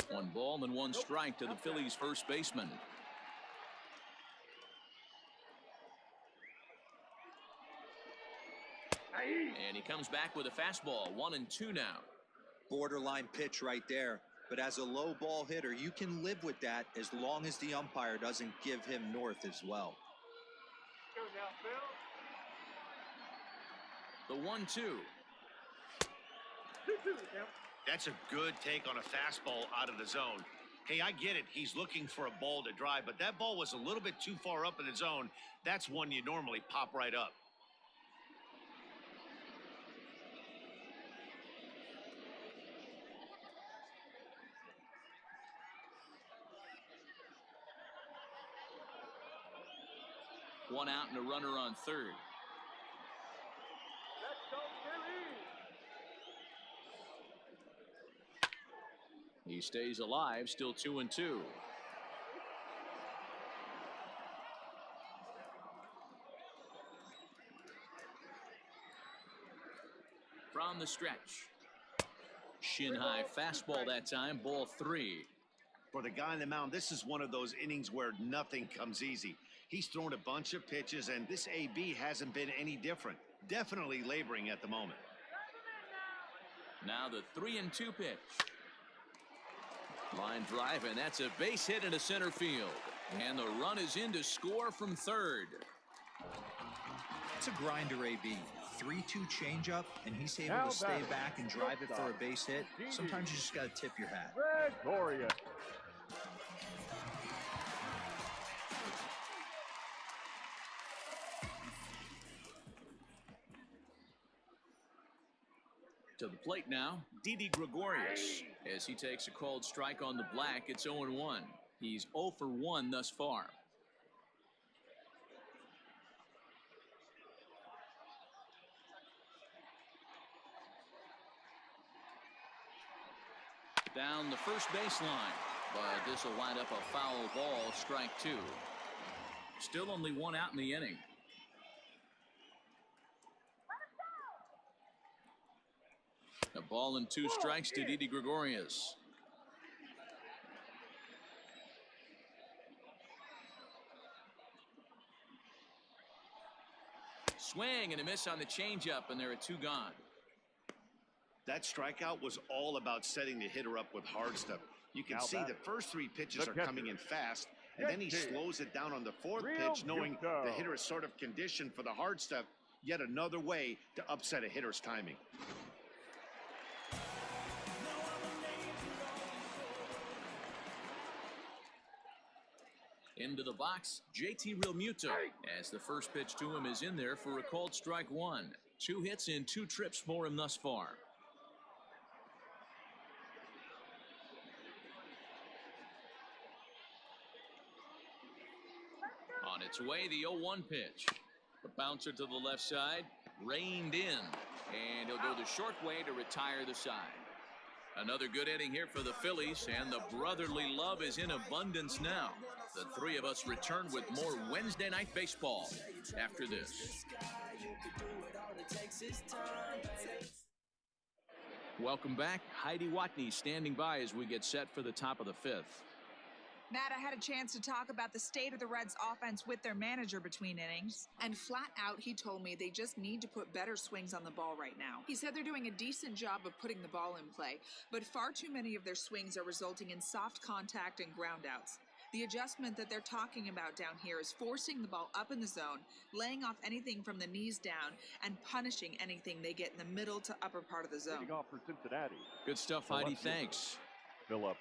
One ball and one strike to the Phillies first baseman. And he comes back with a fastball, 1-2 now. Borderline pitch right there. But as a low ball hitter, you can live with that as long as the umpire doesn't give him north as well. The 1-2. That's a good take on a fastball out of the zone. Hey, I get it. He's looking for a ball to drive, but that ball was a little bit too far up in the zone. That's one you normally pop right up. One out and a runner on third. He stays alive, still 2-2. From the stretch. Shin high fastball that time, ball 3. For the guy on the mound, this is one of those innings where nothing comes easy. He's thrown a bunch of pitches, and this AB hasn't been any different. Definitely laboring at the moment. Now the 3-2 pitch. Line drive, and that's a base hit into center field. And the run is in to score from third. It's a grinder, AB. 3-2 changeup, and he's able to stay back and drive it for a base hit. Sometimes you just got to tip your hat. Glorious. To the plate now, Didi Gregorius. As he takes a called strike on the black, it's 0-1. He's 0 for 1 thus far. Down the first baseline, but this will wind up a foul ball, strike 2. Still only 1 out in the inning. A ball and 2 strikes to Didi Gregorius. Swing and a miss on the changeup, and there are 2 gone. That strikeout was all about setting the hitter up with hard stuff. You can see the first 3 pitches are coming in fast, and then he slows it down on the 4th pitch, knowing the hitter is sort of conditioned for the hard stuff. Yet another way to upset a hitter's timing. Into the box, JT Realmuto, as the first pitch to him is in there for a called strike 1. 2 hits in 2 trips for him thus far. On its way, the 0-1 pitch. The bouncer to the left side, reined in, and he'll go the short way to retire the side. Another good inning here for the Phillies, and the brotherly love is in abundance now. The 3 of us return with more Wednesday Night Baseball after this. Welcome back. Heidi Watney standing by as we get set for the top of the 5th. Matt, I had a chance to talk about the state of the Reds offense with their manager between innings, and flat out he told me they just need to put better swings on the ball right now. He said they're doing a decent job of putting the ball in play, but far too many of their swings are resulting in soft contact and groundouts. The adjustment that they're talking about down here is forcing the ball up in the zone, laying off anything from the knees down, and punishing anything they get in the middle to upper part of the zone. Leading off for Cincinnati. Good stuff, Heidi. Thanks. Philip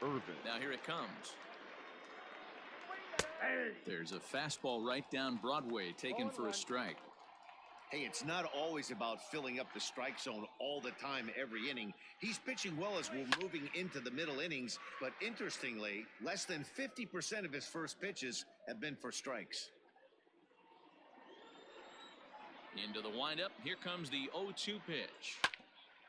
Irvin. Now here it comes. There's a fastball right down Broadway, taken for a strike. Hey, it's not always about filling up the strike zone all the time every inning. He's pitching well as we're moving into the middle innings, but interestingly, less than 50% of his first pitches have been for strikes. Into the windup, here comes the 0-2 pitch.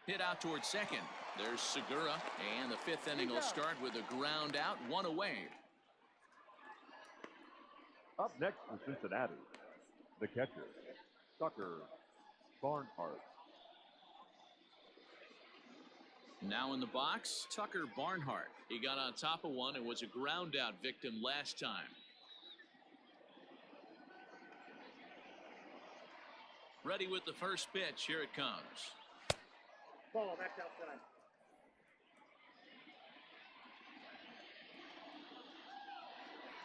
Hit out towards second. There's Segura, and the 5th inning will start with a ground out, 1 away. Up next for Cincinnati, the catcher, Tucker Barnhart. Now in the box, Tucker Barnhart. He got on top of one and was a ground out victim last time. Ready with the first pitch. Here it comes. Ball, back outside.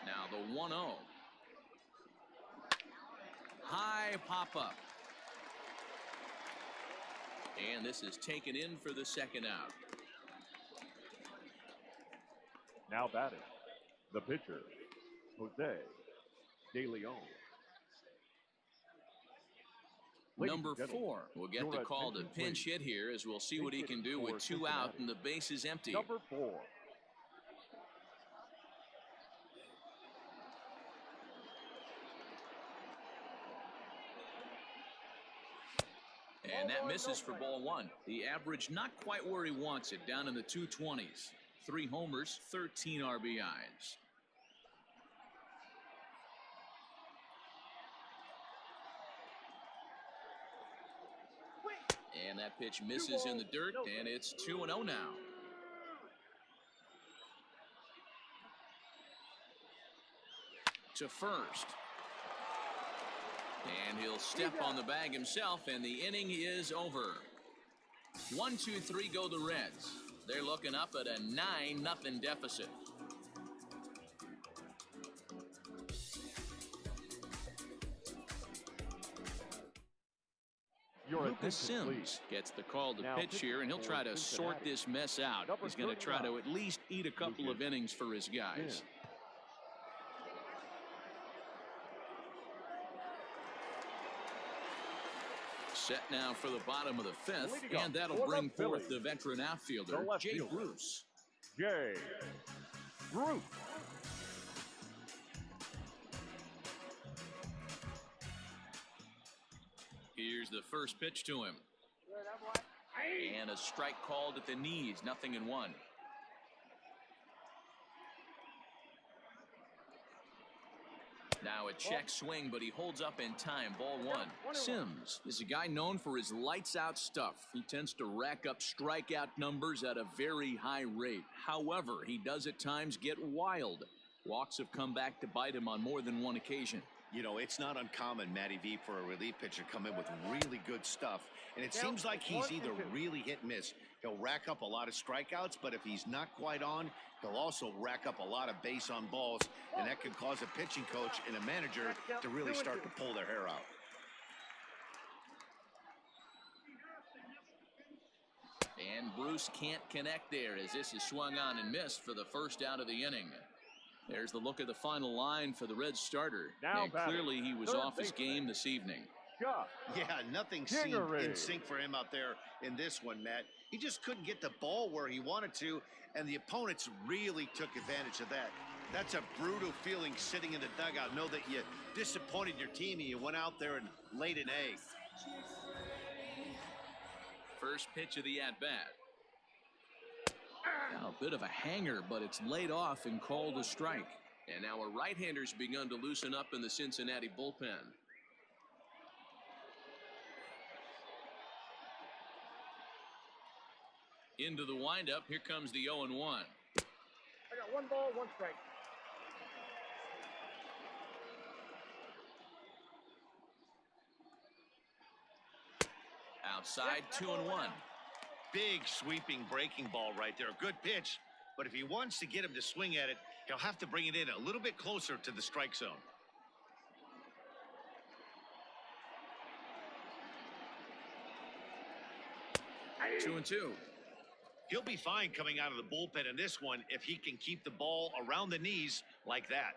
Now the 1-0. High pop-up. And this is taken in for the second out. Now batting, the pitcher, Jose De Leon. Number 4 will get the call to pinch hit here, as we'll see what he can do with 2 out and the base is empty. Number 4. And that misses for ball 1. The average not quite where he wants it, down in the 220s. 3 homers, 13 RBIs. And that pitch misses in the dirt, and it's 2-0 now. To first. And he'll step on the bag himself, and the inning is over. 1-2-3 go the Reds. They're looking up at a 9-0 deficit. Lucas Sims gets the call to pitch here, and he'll try to sort this mess out. He's going to try to at least eat a couple of innings for his guys. Set now for the bottom of the fifth, Leading and up that'll for the bring forth Phillies, the veteran outfielder, the left Jay fielder. Bruce. Jay Bruce. Here's the first pitch to him. And a strike called at the knees, 0-1. Now a check swing, but he holds up in time. Ball one. Sims is a guy known for his lights-out stuff. He tends to rack up strikeout numbers at a very high rate. However, he does at times get wild. Walks have come back to bite him on more than one occasion. You know, it's not uncommon, Matty V, for a relief pitcher to come in with really good stuff. And it seems like he's either really hit and miss. He'll rack up a lot of strikeouts, but if he's not quite on, he'll also rack up a lot of base on balls. And that could cause a pitching coach and a manager to really start to pull their hair out. And Bruce can't connect there as this is swung on and missed for the first out of the inning. There's the look at the final line for the Reds starter. Now and clearly he was off his game this evening. Yeah, nothing seemed in sync for him out there in this one, Matt. He just couldn't get the ball where he wanted to, and the opponents really took advantage of that. That's a brutal feeling sitting in the dugout. Know that you disappointed your team and you went out there and laid an egg. First pitch of the at-bat. Now a bit of a hanger, but it's laid off and called a strike. And now a right-hander's begun to loosen up in the Cincinnati bullpen. Into the windup, here comes the 0-1. I got 1 ball, 1 strike. Outside, 2-1. Big sweeping breaking ball right there. A good pitch, but if he wants to get him to swing at it, he'll have to bring it in a little bit closer to the strike zone. Hey. 2-2. He'll be fine coming out of the bullpen in this one if he can keep the ball around the knees like that.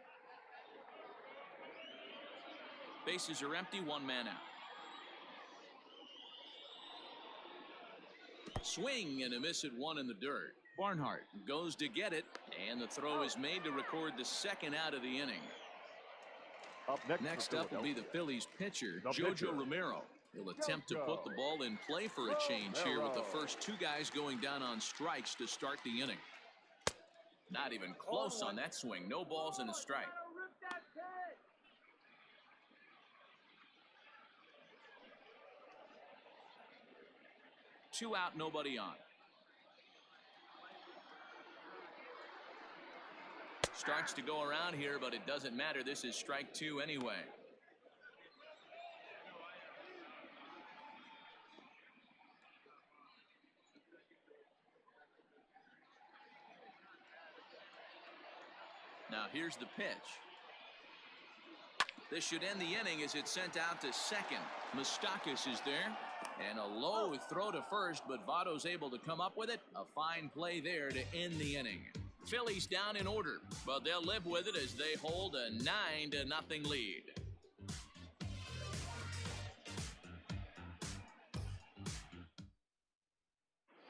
Bases are empty, 1 man out. Swing and a miss at 1 in the dirt. Barnhart goes to get it, and the throw is made to record the second out of the inning. Next up will be the Phillies pitcher, Jojo Romero. He'll attempt to put the ball in play for a change here with the first 2 guys going down on strikes to start the inning. Not even close on that swing. No balls and a strike. Two out, nobody on. Starts to go around here, but it doesn't matter. This is strike 2 anyway. Now here's the pitch. This should end the inning as it's sent out to second. Moustakas is there. And a low throw to first, but Votto's able to come up with it. A fine play there to end the inning. Phillies down in order, but they'll live with it as they hold a 9-0 lead.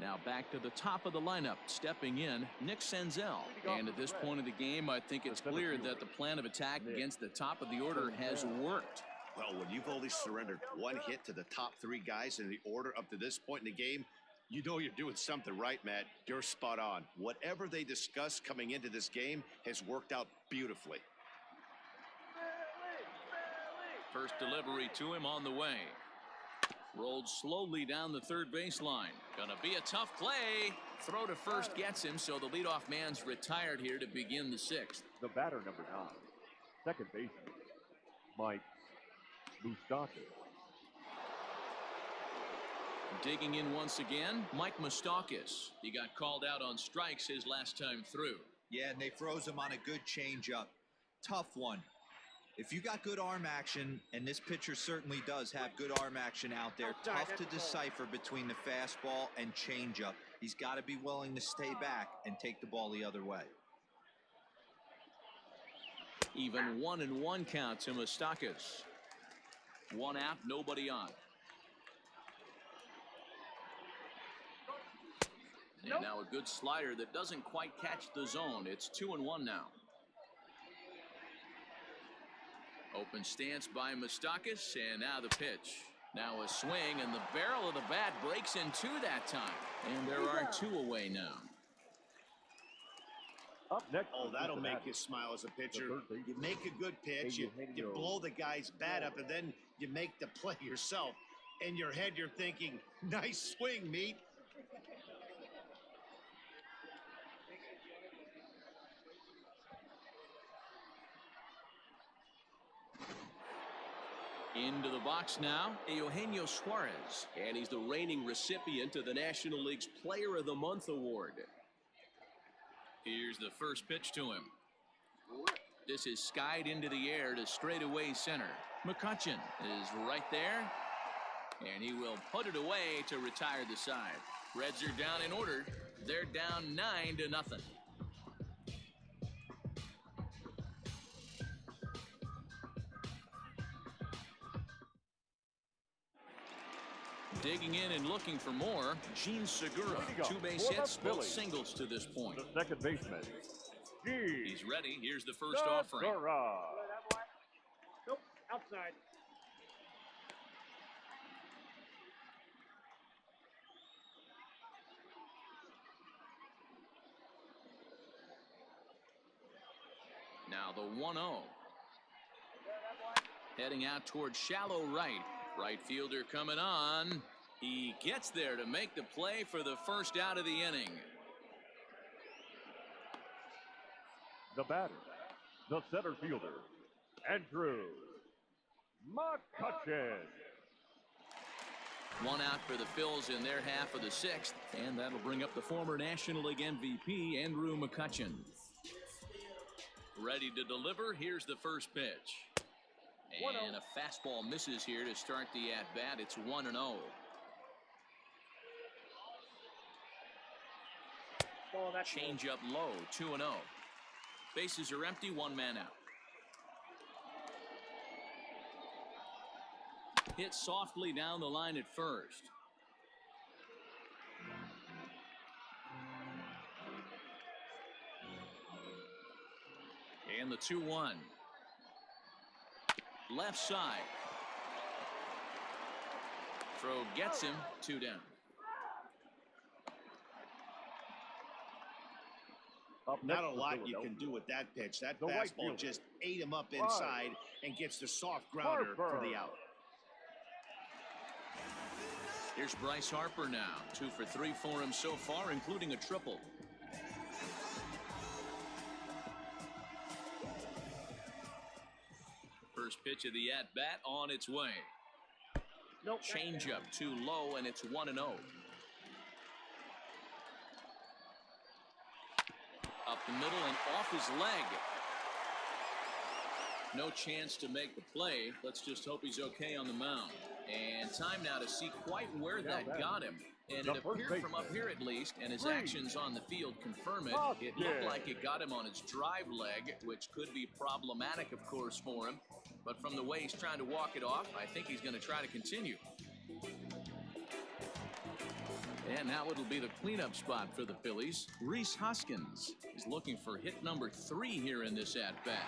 Now back to the top of the lineup, stepping in, Nick Senzel. And at this point of the game, I think it's clear that the plan of attack against the top of the order has worked. Well, when you've only surrendered 1 hit to the top 3 guys in the order up to this point in the game, you know you're doing something right, Matt. You're spot on. Whatever they discussed coming into this game has worked out beautifully. First delivery to him on the way. Rolled slowly down the third baseline. Gonna be a tough play. Throw to first gets him, so the leadoff man's retired here to begin the 6th. The batter, number 9, second baseman, Mike Moustakas. Digging in once again, Mike Moustakas. He got called out on strikes his last time through. Yeah, and they froze him on a good changeup. Tough one. If you got good arm action, and this pitcher certainly does have good arm action out there, tough to decipher between the fastball and changeup. He's got to be willing to stay back and take the ball the other way. Even 1-1 count to Moustakas. 1 out, nobody on. And now a good slider that doesn't quite catch the zone. It's 2-1 now. Open stance by Moustakas, and now the pitch. Now a swing, and the barrel of the bat breaks in two that time. And there are two away now. Up next. Oh, that'll make you smile as a pitcher. You make a good pitch, you blow the guy's bat up, and then you make the play yourself. In your head, you're thinking, nice swing, meat. Into the box now, Eugenio Suarez. And he's the reigning recipient of the National League's Player of the Month award. Here's the first pitch to him. This is skied into the air to straightaway center. McCutchen is right there, and he will put it away to retire the side. Reds are down in order. They're down 9-0. Digging in and looking for more, Gene Segura. 2 base hits, both singles to this point. The second baseman. He's ready. Here's the first offering. Nope, outside. Now the 1-0. Heading out towards shallow right. Right fielder coming on. He gets there to make the play for the first out of the inning. The batter, the center fielder, Andrew McCutchen. 1 out for the Phillies in their half of the 6th, and that'll bring up the former National League MVP, Andrew McCutchen. Ready to deliver. Here's the first pitch. And a fastball misses here to start the at-bat. It's 1-0. Change up low, 2-0. Bases are empty, 1 man out. Hit softly down the line at first. And the 2-1. Left side. Throw gets him, 2 down. Not a lot you can do with that pitch. That fastball just ate him up inside and gets the soft grounder for the out. Here's Bryce Harper now. 2 for 3 for him so far, including a triple. First pitch of the at-bat on its way. Nope. Change up too low, and it's 1-0. Up the middle and off his leg. No chance to make the play. Let's just hope he's okay on the mound. And time now to see quite where that got him. And it appeared from up here at least, and his actions on the field confirm it. It looked like it got him on his drive leg, which could be problematic, of course, for him. But from the way he's trying to walk it off, I think he's going to try to continue. And now it'll be the cleanup spot for the Phillies. Rhys Hoskins is looking for hit number 3 here in this at-bat.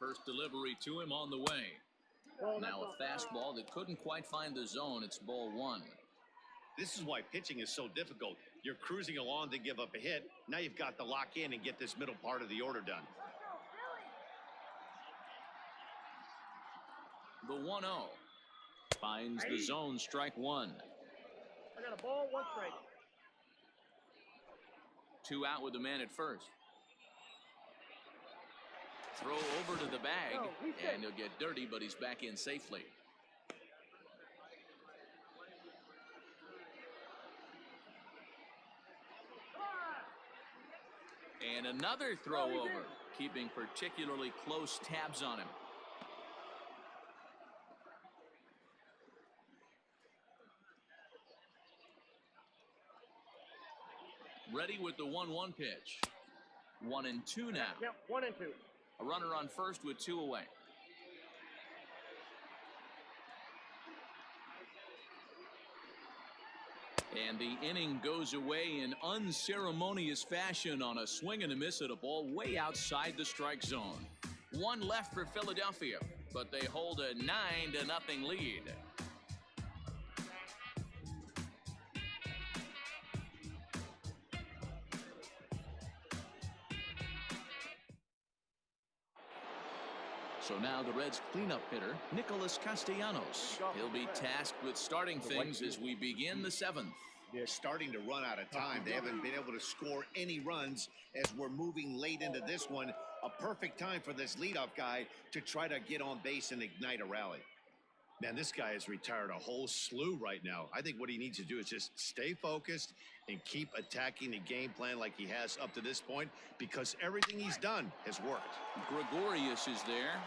First delivery to him on the way. Now a fastball that couldn't quite find the zone. It's ball 1. This is why pitching is so difficult. You're cruising along to give up a hit. Now you've got to lock in and get this middle part of the order done. The 1-0 finds the zone, strike 1. I got a ball, 1 strike. 2 out with the man at first. Throw over to the bag, and he'll get dirty, but he's back in safely. And another throw over, keeping particularly close tabs on him. Ready with the 1-1 pitch. 1-2 now. Yep, 1 and 2. A runner on first with 2 away. And the inning goes away in unceremonious fashion on a swing and a miss at a ball way outside the strike zone. 1 left for Philadelphia, but they hold a 9-0 lead. So now the Reds' cleanup hitter, Nicholas Castellanos. He'll be tasked with starting things as we begin the 7th. They're starting to run out of time. They haven't been able to score any runs as we're moving late into this one. A perfect time for this leadoff guy to try to get on base and ignite a rally. Man, this guy has retired a whole slew right now. I think what he needs to do is just stay focused and keep attacking the game plan like he has up to this point, because everything he's done has worked. Gregorius is there.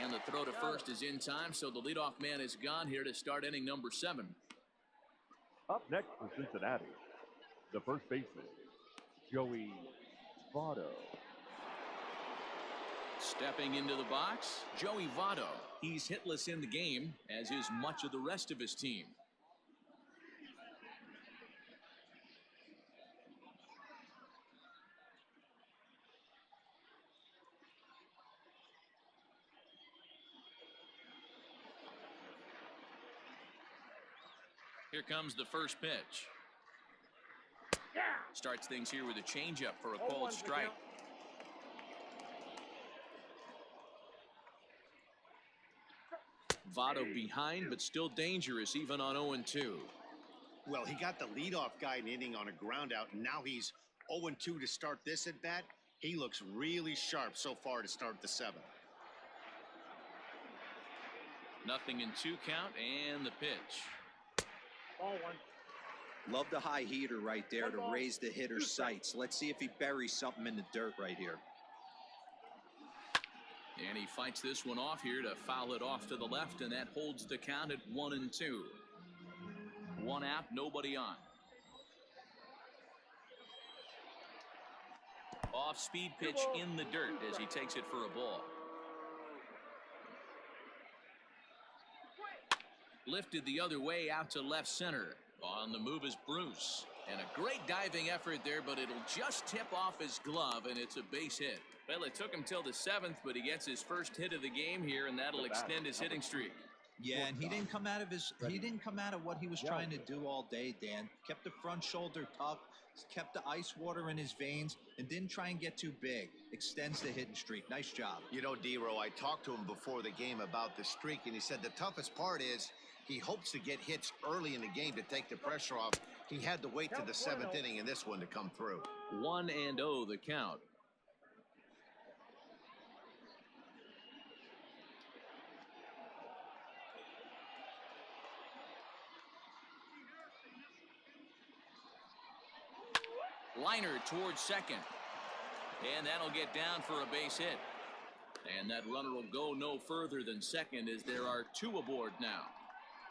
And the throw to first is in time, so the leadoff man is gone here to start inning number 7. Up next for Cincinnati, the first baseman, Joey Votto. Stepping into the box, Joey Votto. He's hitless in the game, as is much of the rest of his team. Here comes the first pitch. Yeah. Starts things here with a changeup for a called strike. Votto behind, but still dangerous even on 0-2. Well, he got the leadoff guy in inning on a ground out, and now he's 0-2 to start this at bat. He looks really sharp so far to start the 7th. 0-2 count and the pitch. Ball 1. Love the high heater right there to raise the hitter's sights. Let's see if he buries something in the dirt right here. And he fights this one off here to foul it off to the left, and that holds the count at 1-2. 1 out, nobody on. Off-speed pitch in the dirt as he takes it for a ball. Lifted the other way out to left center. On the move is Bruce. And a great diving effort there, but it'll just tip off his glove, and it's a base hit. Well, it took him till the 7th, but he gets his first hit of the game here, and that'll extend his hitting streak. Yeah, and he didn't come out of what he was trying to do all day, Dan. Kept the front shoulder tucked, kept the ice water in his veins, and didn't try and get too big. Extends the hitting streak. Nice job. You know, D-Row, I talked to him before the game about the streak, and he said the toughest part is he hopes to get hits early in the game to take the pressure off. He had to wait to the 7th inning in this one to come through. 1-0 the count. Liner towards second. And that'll get down for a base hit. And that runner will go no further than second as there are 2 aboard now.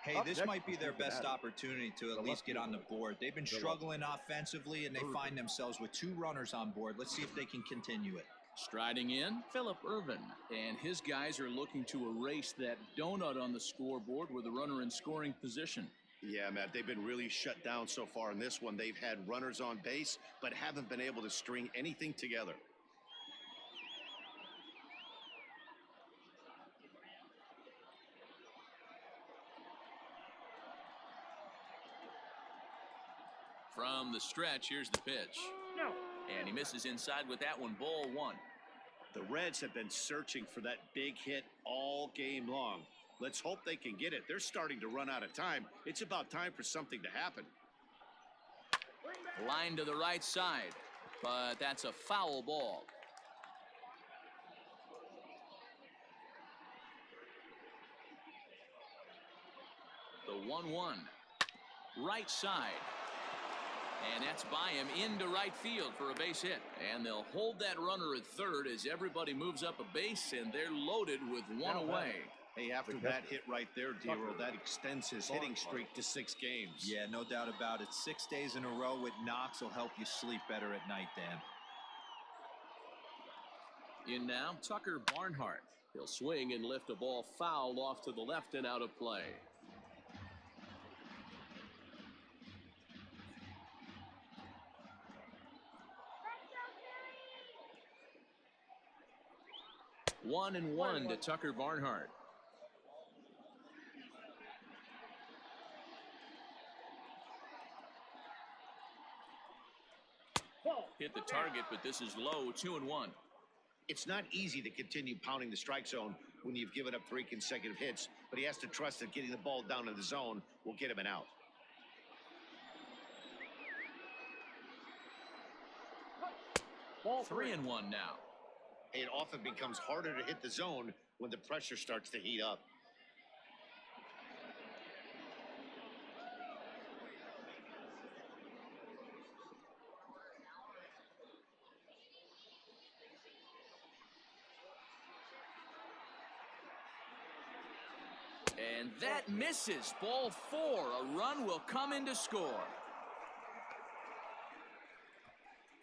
Hey, this might be their best opportunity to at least get on the board. They've been struggling offensively, and they find themselves with 2 runners on board. Let's see if they can continue it. Striding in, Philip Irvin. And his guys are looking to erase that donut on the scoreboard with a runner in scoring position. Yeah, Matt, they've been really shut down so far in this one. They've had runners on base, but haven't been able to string anything together. From the stretch, here's the pitch. No. And he misses inside with that one, ball 1. The Reds have been searching for that big hit all game long. Let's hope they can get it. They're starting to run out of time. It's about time for something to happen. Line to the right side, but that's a foul ball. The 1-1. Right side. And that's by him into right field for a base hit. And they'll hold that runner at third as everybody moves up a base, and they're loaded with 1 away. Hey, after that hit right there, Dero, that extends his hitting streak to 6 games. Yeah, no doubt about it. 6 days in a row with knocks will help you sleep better at night, Dan. In now, Tucker Barnhart. He'll swing and lift a ball foul off to the left and out of play. One and one to Tucker Barnhart. Hit the target, but this is low. 2-1. It's not easy to continue pounding the strike zone when you've given up 3 consecutive hits, but he has to trust that getting the ball down in the zone will get him an out. Ball 3-1 now. It often becomes harder to hit the zone when the pressure starts to heat up. And that misses. Ball 4. A run will come in to score.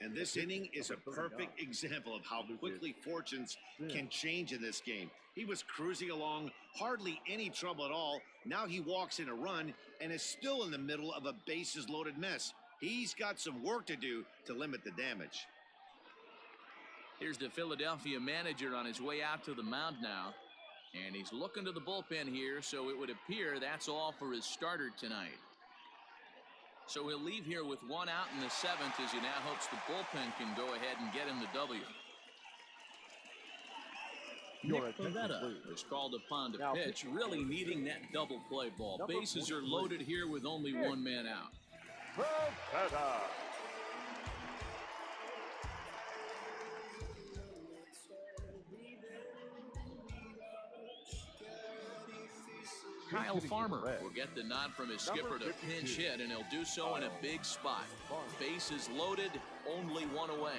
And this inning is a perfect example of how quickly fortunes can change in this game. He was cruising along, hardly any trouble at all. Now he walks in a run and is still in the middle of a bases-loaded mess. He's got some work to do to limit the damage. Here's the Philadelphia manager on his way out to the mound now. And he's looking to the bullpen here, so it would appear that's all for his starter tonight. So he'll leave here with 1 out in the 7th as he now hopes the bullpen can go ahead and get him the W. Nick Pivetta was called upon to pitch, really needing that double play ball. Bases are loaded here with only 1 man out. Pivetta. Kyle Farmer will get the nod from his skipper to pinch hit, and he'll do so in a big spot. Bases loaded, only 1 away.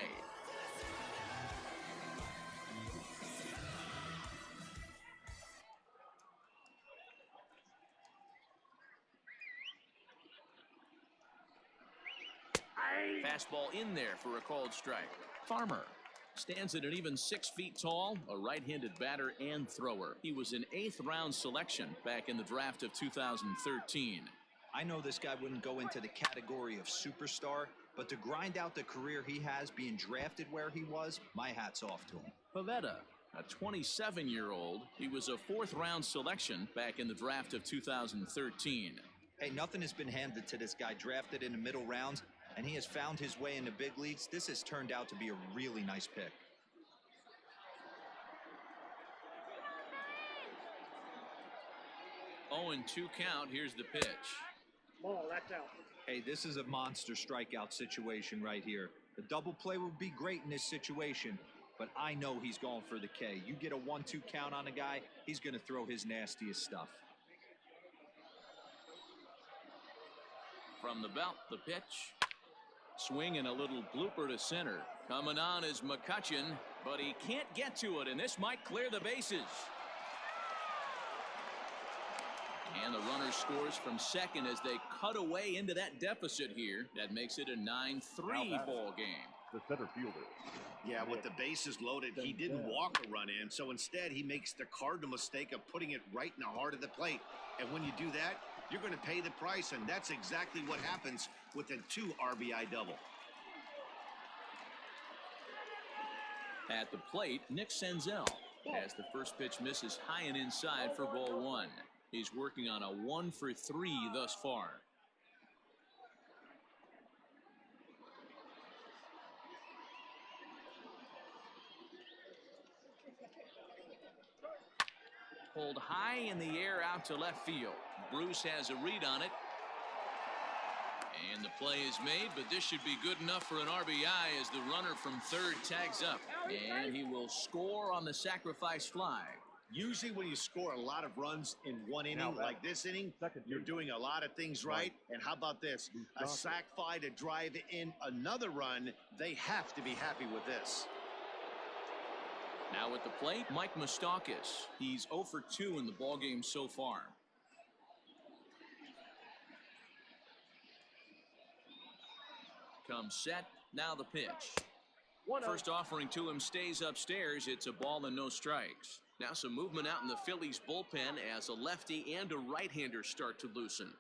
Fastball in there for a called strike. Farmer stands at an even 6 feet tall, a right-handed batter and thrower. He was an 8th round selection back in the draft of 2013. I know this guy wouldn't go into the category of superstar, but to grind out the career he has being drafted where he was, my hat's off to him. Pivetta, a 27-year-old. He was a 4th round selection back in the draft of 2013. Hey, nothing has been handed to this guy. Drafted in the middle rounds, and he has found his way in the big leagues. This has turned out to be a really nice pick. 0-2 count. Here's the pitch. Ball, that's out. Hey, this is a monster strikeout situation right here. The double play would be great in this situation, but I know he's going for the K. You get a 1-2 count on a guy, he's going to throw his nastiest stuff. From the belt, the pitch. Swing and a little blooper to center. Coming on is McCutchen, but he can't get to it, and this might clear the bases. And the runner scores from second as they cut away into that deficit here. That makes it a 9-3 ball game. The center fielder. Yeah, with the bases loaded, he didn't walk a run in, so instead he makes the cardinal mistake of putting it right in the heart of the plate. And when you do that, you're going to pay the price, and that's exactly what happens with a 2 RBI double. At the plate, Nick Senzel, as the first pitch misses high and inside for ball 1. He's working on a 1 for 3 thus far. Pulled high in the air out to left field. Bruce has a read on it. And the play is made, but this should be good enough for an RBI as the runner from third tags up. And he will score on the sacrifice fly. Usually when you score a lot of runs in one inning, like this inning, you're doing a lot of things right. And how about this? A sac fly to drive in another run. They have to be happy with this. Now at the plate, Mike Moustakas. He's 0 for 2 in the ballgame so far. Comes set. Now the pitch. First offering to him stays upstairs. It's a ball and no strikes. Now some movement out in the Phillies bullpen as a lefty and a right-hander start to loosen.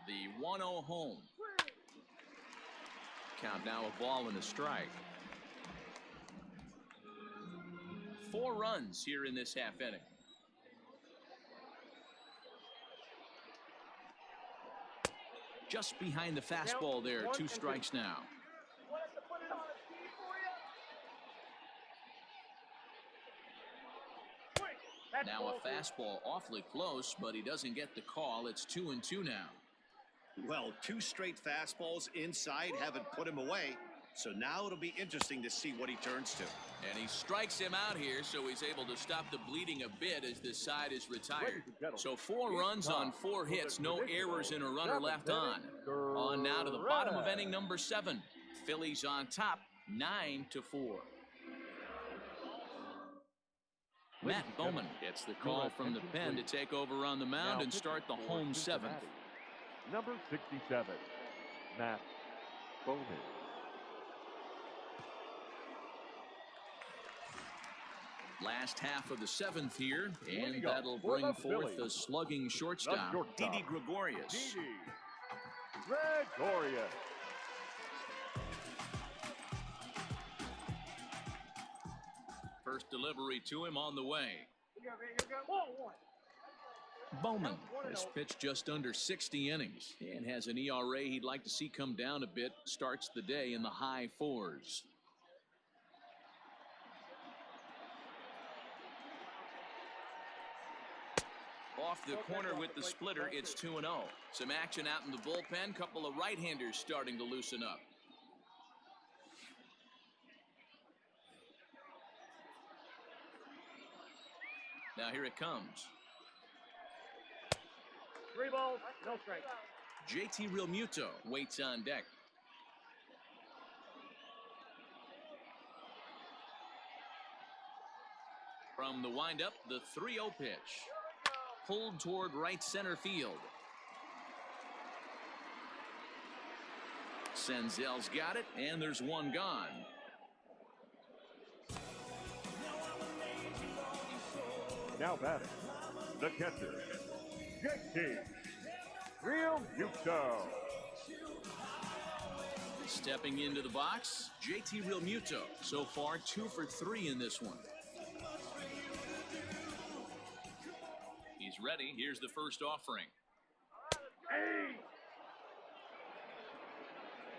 The 1-0 home. Count now a ball and a strike. 4 runs here in this half inning. Just behind the fastball there. 2 strikes now. Now a fastball awfully close, but he doesn't get the call. It's 2-2 now. Well, 2 straight fastballs inside haven't put him away. So now it'll be interesting to see what he turns to. And he strikes him out here, so he's able to stop the bleeding a bit as this side is retired. So 4 runs on 4 hits, no errors and a runner left on. On now to the bottom of inning number 7. Phillies on top, 9-4. Matt Bowman gets the call from the pen to take over on the mound and start the home 7th. Number 67, Matt Bowman. Last half of the 7th here, and that'll bring forth the slugging shortstop, Didi Gregorius. Gregorius. First delivery to him on the way. Bowman has pitched just under 60 innings and has an ERA he'd like to see come down a bit. Starts the day in the high 4s. Off the corner with the splitter, it's 2-0. Some action out in the bullpen. Couple of right-handers starting to loosen up. Now here it comes. 3 balls, no strikes. JT Realmuto waits on deck. From the windup, the 3-0 pitch. Pulled toward right center field. Senzel's got it, and there's one gone. Now batting, the catcher, JT Realmuto. Stepping into the box, JT Realmuto. So far, 2 for 3 in this one. He's ready. Here's the first offering.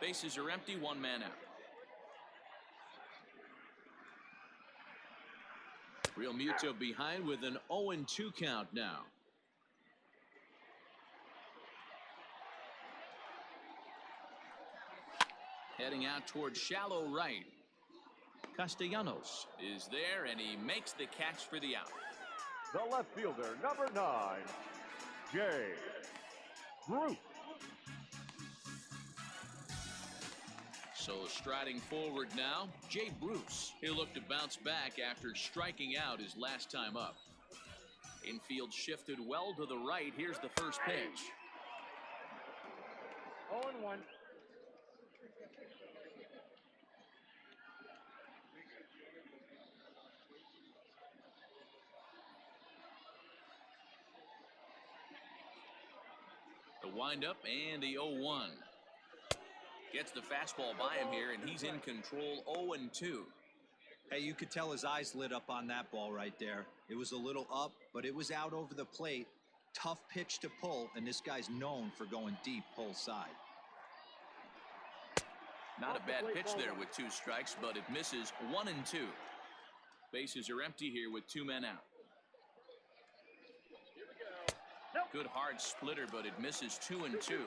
Bases are empty, 1 man out. Realmuto behind with an 0-2 count now. Heading out towards shallow right. Castellanos is there, and he makes the catch for the out. The left fielder, number 9, Jay Bruce. So striding forward now, Jay Bruce. He'll look to bounce back after striking out his last time up. Infield shifted well to the right. Here's the first pitch. 0-1. The windup and the 0-1. Gets the fastball by him here, and he's in control. 0-2. Hey, you could tell his eyes lit up on that ball right there. It was a little up, but it was out over the plate. Tough pitch to pull, and this guy's known for going deep pull side. Not a bad pitch there with 2 strikes, but it misses. 1-2. Bases are empty here with 2 men out. Good hard splitter, but it misses. 2-2.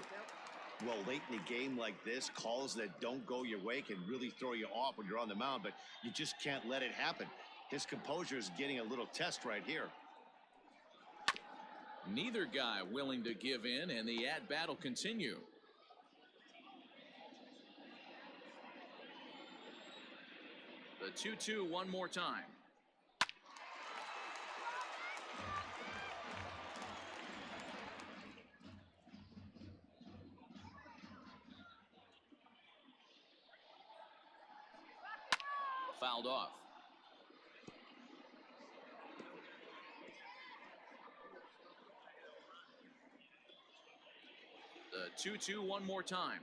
Well, late in a game like this, calls that don't go your way can really throw you off when you're on the mound, but you just can't let it happen. His composure is getting a little test right here. Neither guy willing to give in, and the at-bat will continue. 2-2 one more time. Fouled off. The 2-2 one more time.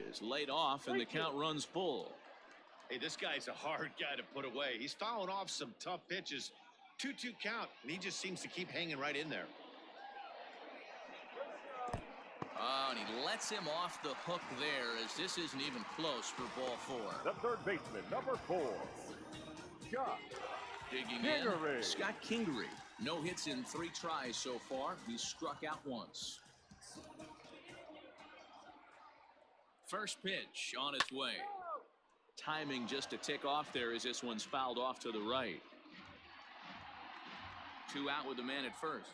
Is laid off and the count runs full. Hey, this guy's a hard guy to put away. He's fouling off some tough pitches. 2-2 count, and he just seems to keep hanging right in there. Oh, and he lets him off the hook there as this isn't even close for ball 4. The third baseman, number 4, Scott Digging Kingery. in, Scott Kingery. No hits in 3 tries so far. He's struck out once. First pitch on its way. Timing just a tick off there as this one's fouled off to the right. 2 out with the man at first.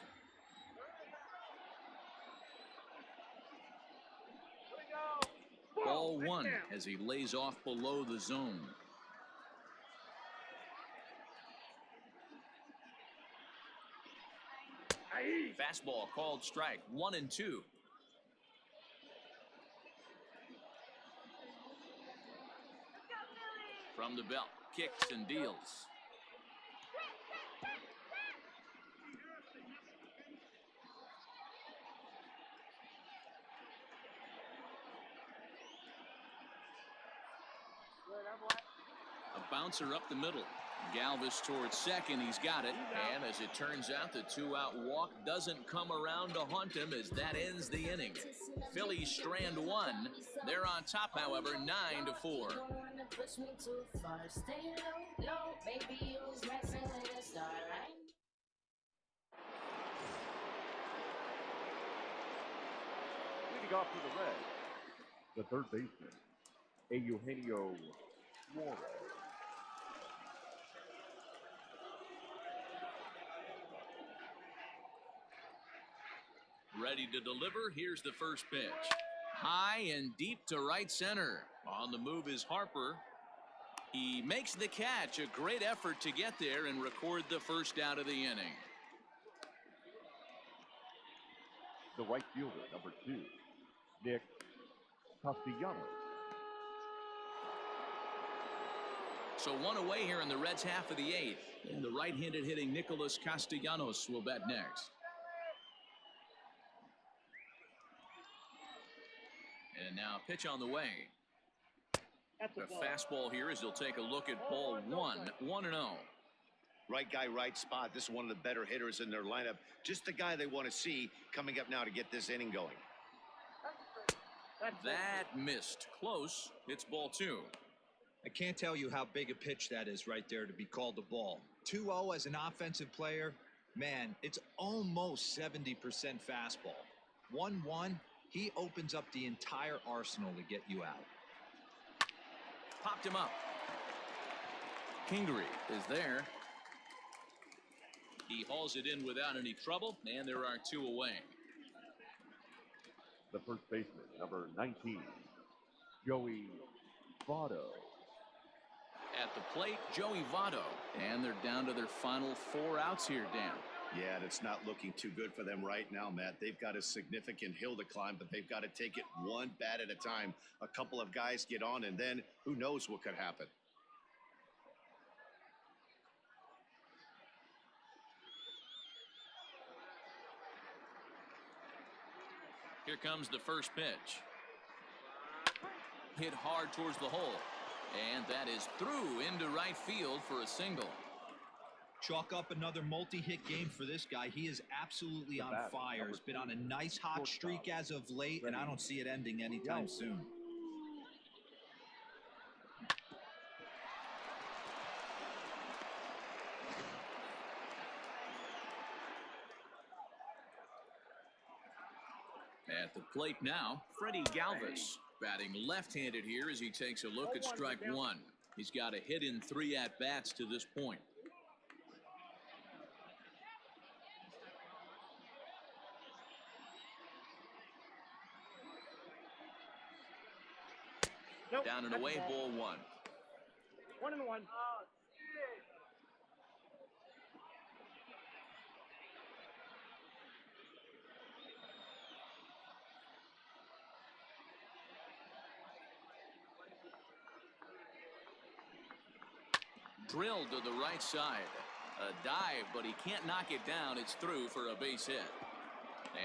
Ball 1 as he lays off below the zone. Fastball called strike. 1-2. From the belt, kicks and deals. A bouncer up the middle. Galvis towards second. He's got it. And as it turns out, the 2-out walk doesn't come around to haunt him as that ends the inning. Phillies strand 1. They're on top, however, 9-4. Leading off for the Reds, the third baseman, Eugenio Suarez. Ready to deliver. Here's the first pitch. High and deep to right center. On the move is Harper. He makes the catch. A great effort to get there and record the first out of the inning. The right fielder, number 2, Nick Castellanos. So 1 away here in the Reds' half of the 8th. And the right-handed hitting Nicholas Castellanos will bat next. And now pitch on the way. A fastball here as he'll take a look at ball 1. 1-0. Right guy, right spot. This is one of the better hitters in their lineup. Just the guy they want to see coming up now to get this inning going. That missed. Close. It's ball 2. I can't tell you how big a pitch that is right there to be called a ball. 2-0 as an offensive player, man, it's almost 70% fastball. 1-1, he opens up the entire arsenal to get you out. Popped him up. Kingery is there. He hauls it in without any trouble, and there are 2 away. The first baseman, number 19, Joey Votto. At the plate, Joey Votto. And they're down to their final 4 outs here, Dan. Yeah, and it's not looking too good for them right now, Matt. They've got a significant hill to climb, but they've got to take it one bat at a time. A couple of guys get on, and then who knows what could happen. Here comes the first pitch. Hit hard towards the hole. And that is through into right field for a single. Chalk up another multi-hit game for this guy. He is absolutely on fire. He's been on a nice hot streak as of late, and I don't see it ending anytime soon. At the plate now, Freddie Galvis. Batting left-handed here as he takes a look at strike 1. He's got a hit in 3 at-bats to this point. Down and away, ball 1. 1-1. Drilled to the right side. A dive, but he can't knock it down. It's through for a base hit.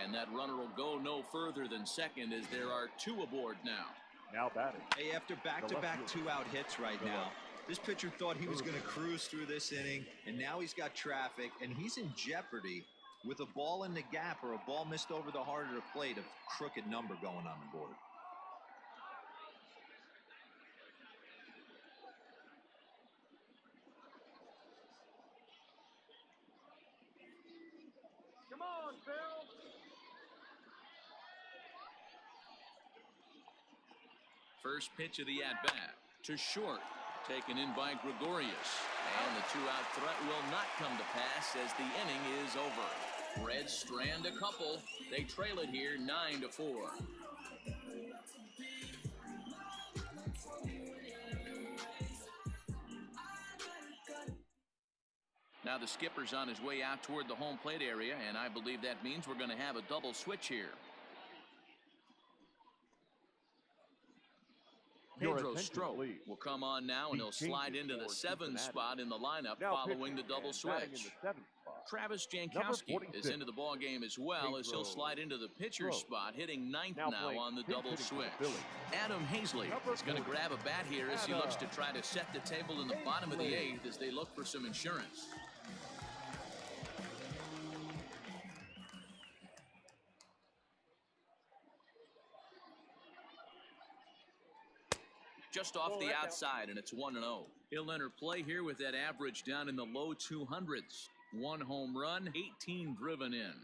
And that runner will go no further than second as there are two aboard now. Now batting. Hey, after back-to-back two-out hits right now, this pitcher thought he was going to cruise through this inning, and now he's got traffic, and he's in jeopardy with a ball in the gap or a ball missed over the heart of the plate, a crooked number going on the board. Come on, Phil. First pitch of the at-bat to short, taken in by Gregorius, and the two-out threat will not come to pass as the inning is over. Reds strand a couple. They trail it here 9-4. Now the skipper's on his way out toward the home plate area, and I believe that means we're going to have a double switch here. Pedro Strop will come on now, and he'll slide into the 7th spot in the lineup following the double switch. Travis Jankowski is into the ball game as well, as he'll slide into the pitcher's spot, hitting 9th now on the double switch. Adam Hazley is going to grab a bat here as he looks to try to set the table in the bottom of the 8th as they look for some insurance. Just off the outside, and it's 1-0. He'll enter play here with that average down in the low 200s. 1 home run, 18 driven in.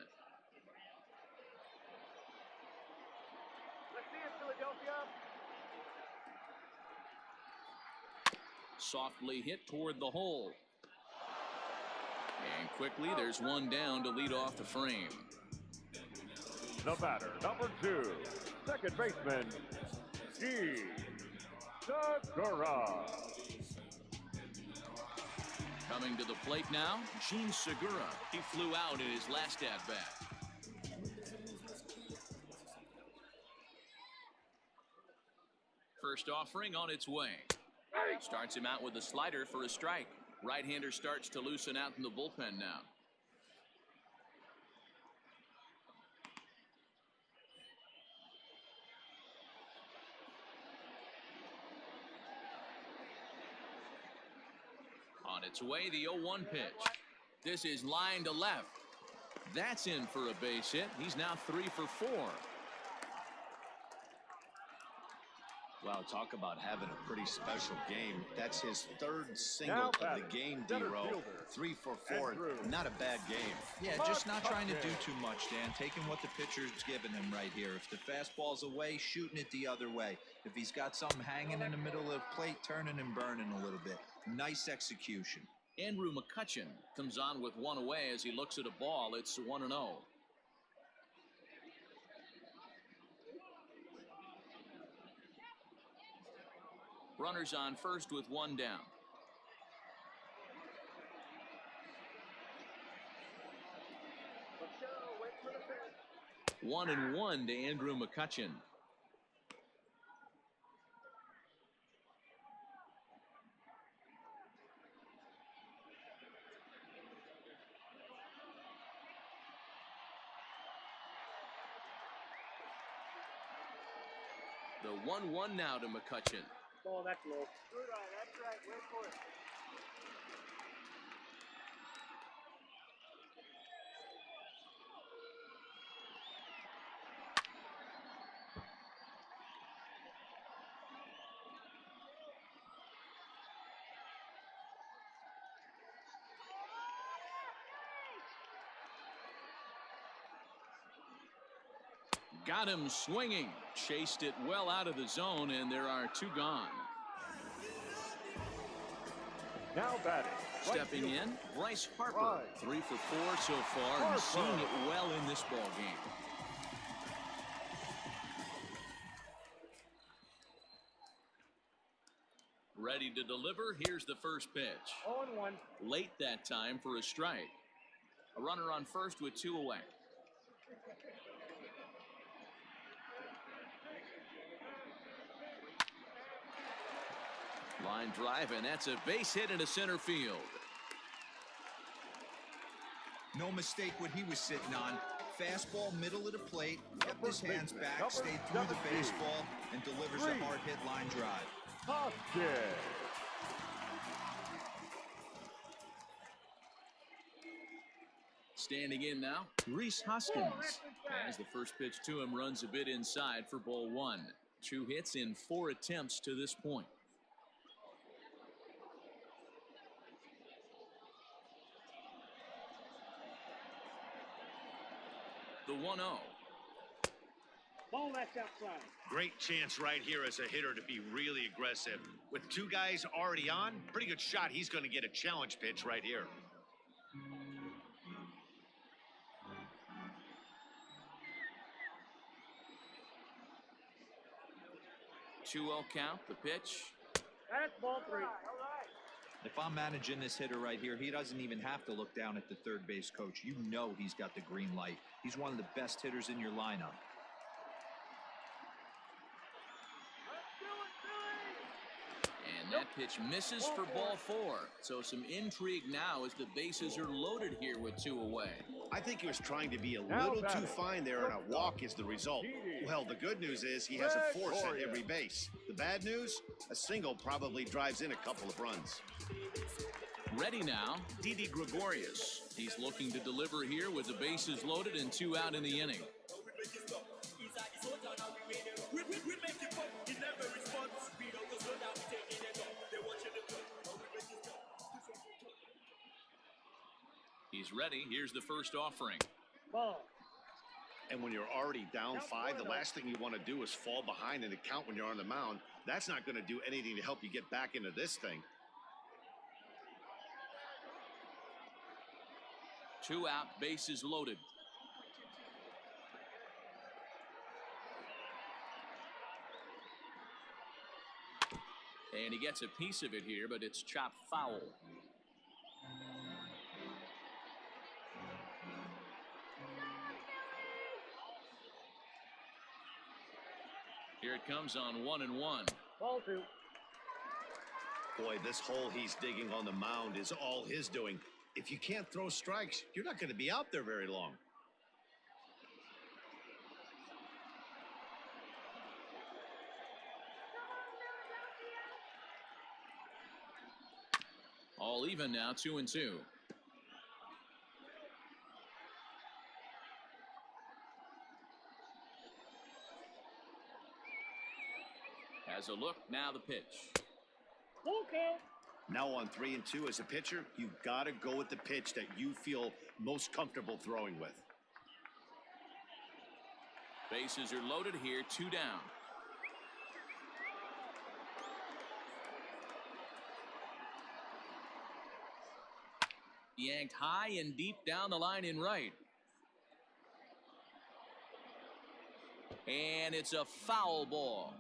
Let's see it, Philadelphia. Softly hit toward the hole. And quickly, there's one down to lead off the frame. The batter, number 2, second baseman, Segura. Coming to the plate now, Gene Segura. He flew out in his last at-bat. First offering on its way. Starts him out with a slider for a strike. Right-hander starts to loosen out in the bullpen now. On its way, the 0-1 pitch. This is line to left. That's in for a base hit. He's now 3 for 4. Wow, talk about having a pretty special game. That's his 3rd single of the game, D-Row. 3 for 4. Not a bad game. Yeah, just not trying to do too much, Dan. Taking what the pitcher's giving him right here. If the fastball's away, shooting it the other way. If he's got something hanging in the middle of the plate, turning and burning a little bit. Nice execution. Andrew McCutchen comes on with one away as he looks at a ball. It's 1-0. Runners on first with one down. Wait for the pitch. 1-1 to Andrew McCutchen. The 1-1 now to McCutchen. Oh, that's low. Good eye, that's right. Wait for it. Got him swinging. Chased it well out of the zone, and there are 2 gone. Now batting. Stepping in, Bryce Harper. 3 for 4 so far, and seeing it well in this ball game. Ready to deliver. Here's the first pitch. 0-1. Late that time for a strike. A runner on first with 2 away. Line drive, and that's a base hit into center field. No mistake what he was sitting on. Fastball, middle of the plate, kept his hands back, stayed through the baseball, and delivers a hard hit line drive. Hoskins. Standing in now, Rhys Hoskins. As the first pitch to him runs a bit inside for ball 1. 2 hits in 4 attempts to this point. The 1-0. Ball that's outside. Great chance right here as a hitter to be really aggressive. With 2 guys already on, pretty good shot. He's going to get a challenge pitch right here. 2-0 count, the pitch. That's ball 3. If I'm managing this hitter right here, he doesn't even have to look down at the third base coach. You know he's got the green light. He's one of the best hitters in your lineup. And that pitch misses for ball 4. So some intrigue now as the bases are loaded here with 2 away. I think he was trying to be a little too fine there, and a walk is the result. Well, the good news is he has a force at every base. The bad news, a single probably drives in a couple of runs. Ready now, Didi Gregorius. He's looking to deliver here with the bases loaded and 2 out in the inning. He's ready. Here's the first offering. Ball. And when you're already down 5, the last thing you want to do is fall behind in the count when you're on the mound. That's not going to do anything to help you get back into this thing. 2 out, bases loaded. And he gets a piece of it here, but it's chopped foul. Here it comes on 1-1. Ball 2. Boy, this hole he's digging on the mound is all his doing. If you can't throw strikes, you're not going to be out there very long. All even now, 2-2. Has a look, now the pitch. Okay. Now on 3-2 as a pitcher, you've got to go with the pitch that you feel most comfortable throwing with. Bases are loaded here, 2 down. Yanked high and deep down the line in right. And it's a foul ball.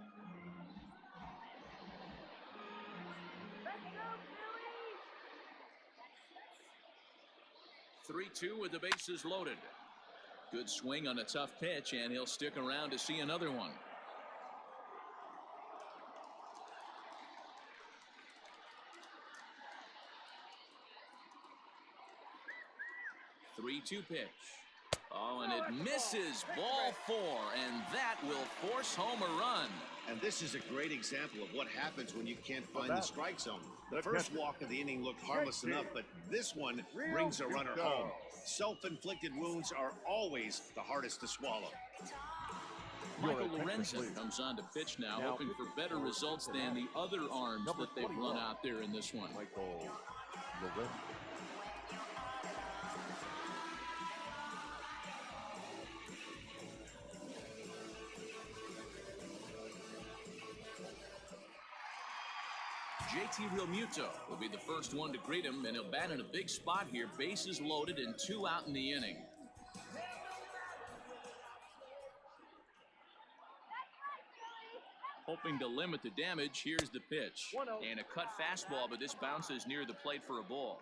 3-2 with the bases loaded. Good swing on a tough pitch, and he'll stick around to see another one. Three-two pitch. Oh, and it misses. Ball 4, and that will force home a run. And this is a great example of what happens when you can't find the strike zone. The first walk of the inning looked harmless enough, but this one brings a runner home. Self-inflicted wounds are always the hardest to swallow. Michael Lorenzen comes on to pitch now, hoping for better results than the other arms that they've run out there in this one. Michael Lorenzen. JT Realmuto will be the first one to greet him, and he'll bat in a big spot here. Bases loaded and 2 out in the inning. Hoping to limit the damage, here's the pitch. 1-0. And a cut fastball, but this bounces near the plate for a ball.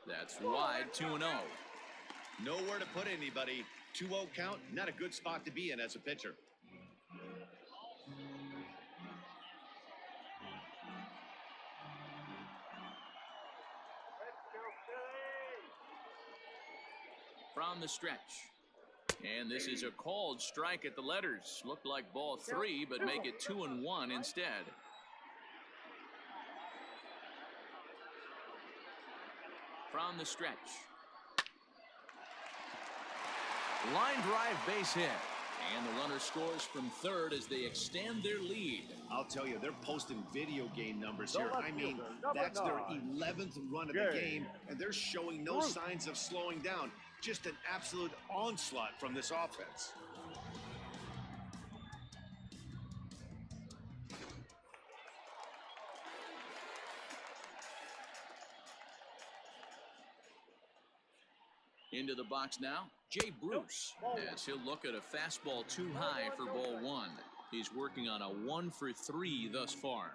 That's wide, 2-0. Nowhere to put anybody. 2-0 count, not a good spot to be in as a pitcher. From the stretch. And this is a called strike at the letters. Looked like ball 3, but make it 2-1 instead. From the stretch. Line drive base hit. And the runner scores from third as they extend their lead. I'll tell you, they're posting video game numbers here. I mean, that's their 11th run of the game, and they're showing no signs of slowing down. Just an absolute onslaught from this offense. Into the box now, Jay Bruce, as he'll look at a fastball too high for ball 1. He's working on a 1 for 3 thus far.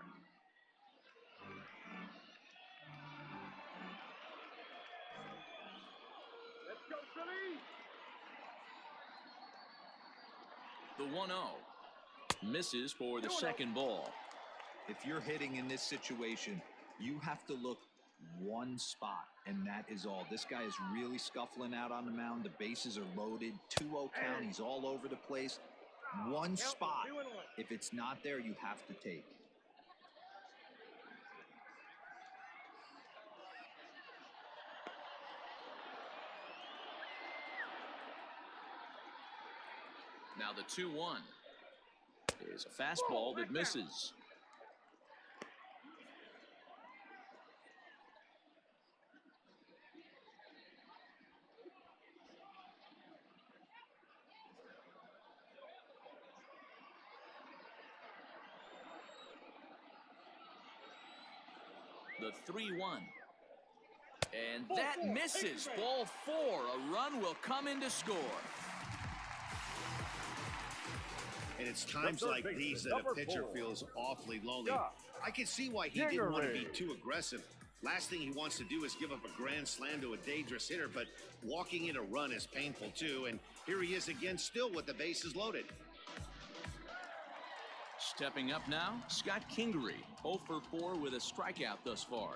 Let's go, Phillies! The 1-0 misses for the second ball. If you're hitting in this situation, you have to look one spot, and that is all. This guy is really scuffling out on the mound. The bases are loaded. 2-0 count. He's all over the place. One spot. If it's not there, you have to take. Now the 2-1 is a fastball that misses. The 3-1. And that misses. Ball 4. A run will come in to score. And it's times like these that a pitcher feels awfully lonely. I can see why he didn't want to be too aggressive. Last thing he wants to do is give up a grand slam to a dangerous hitter, but walking in a run is painful too. And here he is again, still with the bases loaded. Stepping up now, Scott Kingery, 0 for 4 with a strikeout thus far.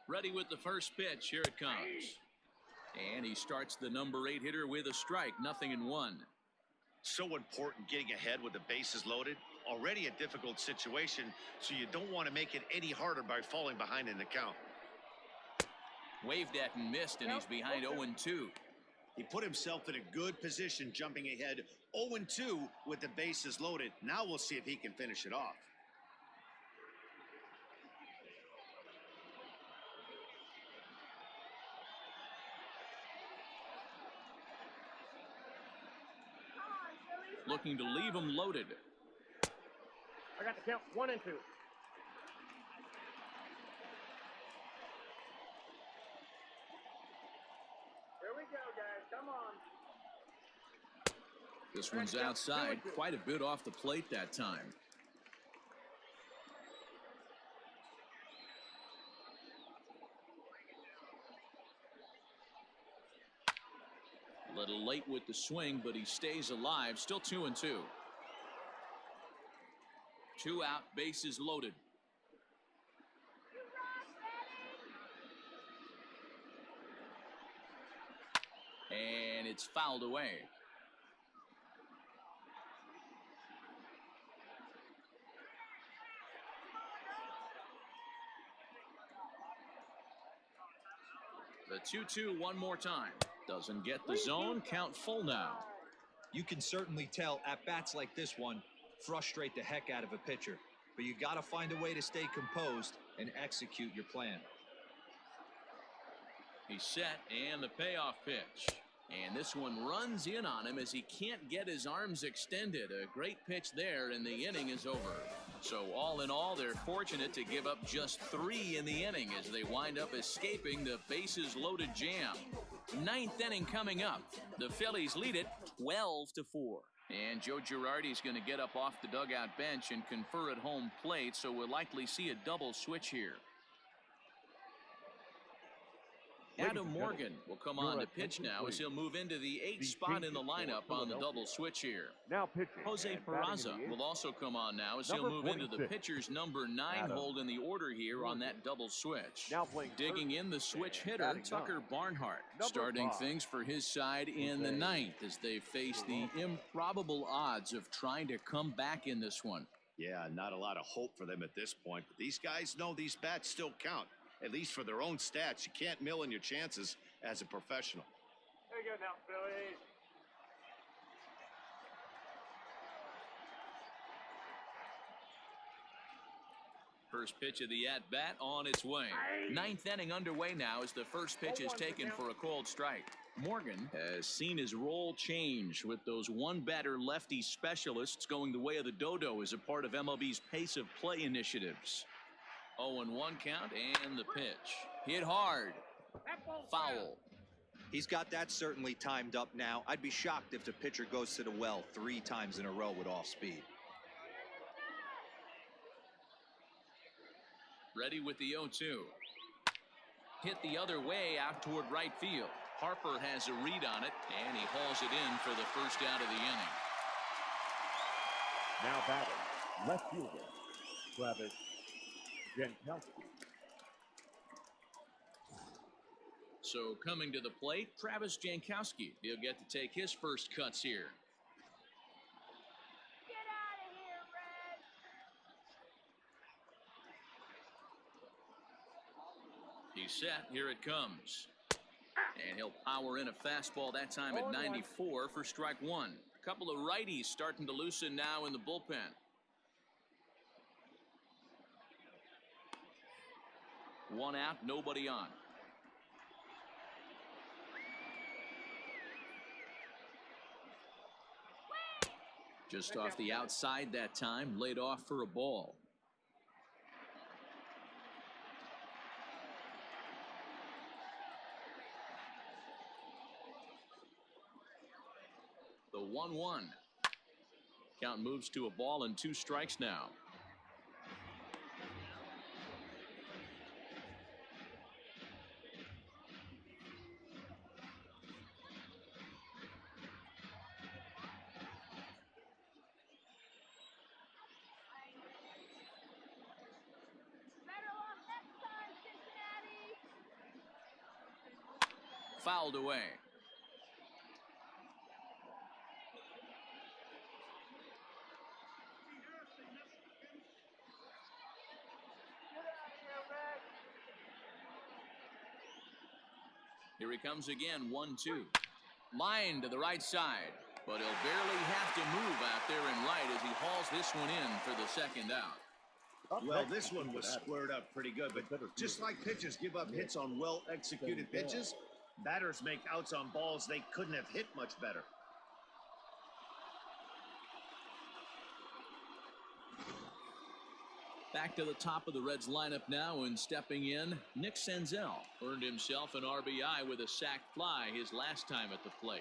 Ready with the first pitch. Here it comes. And he starts the number 8 hitter with a strike. 0-1. So important getting ahead with the bases loaded. Already a difficult situation, so you don't want to make it any harder by falling behind in the count. Waved at and missed, and he's behind 0-2. He put himself in a good position jumping ahead 0-2 with the bases loaded. Now we'll see if he can finish it off. Looking to leave him loaded. I got the count 1 and 2. This one's outside, quite a bit off the plate that time. A little late with the swing, but he stays alive. Still 2-2. 2 out, bases loaded. And it's fouled away. The 2-2 one more time. Doesn't get the zone. Count full now. You can certainly tell at bats like this one frustrate the heck out of a pitcher, but you got to find a way to stay composed and execute your plan. He's set, and the payoff pitch. And this one runs in on him as he can't get his arms extended. A great pitch there, and the inning is over. So all in all, they're fortunate to give up just 3 in the inning as they wind up escaping the bases-loaded jam. 9th inning coming up. The Phillies lead it 12-4. And Joe Girardi's going to get up off the dugout bench and confer at home plate, so we'll likely see a double switch here. Adam Morgan will come on to pitch now as he'll move into the 8th spot in the lineup on the double switch here. Now pitching. Jose Peraza will also come on now as he'll move into the pitcher's number 9 hold in the order here on that double switch. Now playing digging in the switch hitter, Tucker Barnhart, starting things for his side in the 9th as they face the improbable odds of trying to come back in this one. Yeah, not a lot of hope for them at this point, but these guys know these bats still count. At least for their own stats. You can't mill in your chances as a professional. There you go now, Phillies. First pitch of the at-bat on its way. 9th inning underway now as the first pitch is taken for a called strike. Morgan has seen his role change with those one-batter lefty specialists going the way of the dodo as a part of MLB's pace of play initiatives. 0-1 count and the pitch. Hit hard. Foul. He's got that certainly timed up now. I'd be shocked if the pitcher goes to the well 3 times in a row with off speed. Ready with the 0-2. Hit the other way out toward right field. Harper has a read on it, and he hauls it in for the first out of the inning. Now batting, left fielder, Travis Jankowski. So coming to the plate, Travis Jankowski. He'll get to take his first cuts here. Get out of here, Red. He's set. Here it comes. And he'll power in a fastball that time at 94 for strike 1. A couple of righties starting to loosen now in the bullpen. One out, nobody on. Just off the outside that time, laid off for a ball. The 1-1. Count moves to a ball and 2 strikes now. Better off next time, Cincinnati. Fouled away. Here he comes again, 1-2. Line to the right side, but he'll barely have to move out there and right as he hauls this one in for the second out. Well, this one was squared up pretty good, but just like pitchers give up hits on well-executed pitches, batters make outs on balls they couldn't have hit much better. Back to the top of the Reds lineup now, and stepping in, Nick Senzel earned himself an RBI with a sac fly his last time at the plate.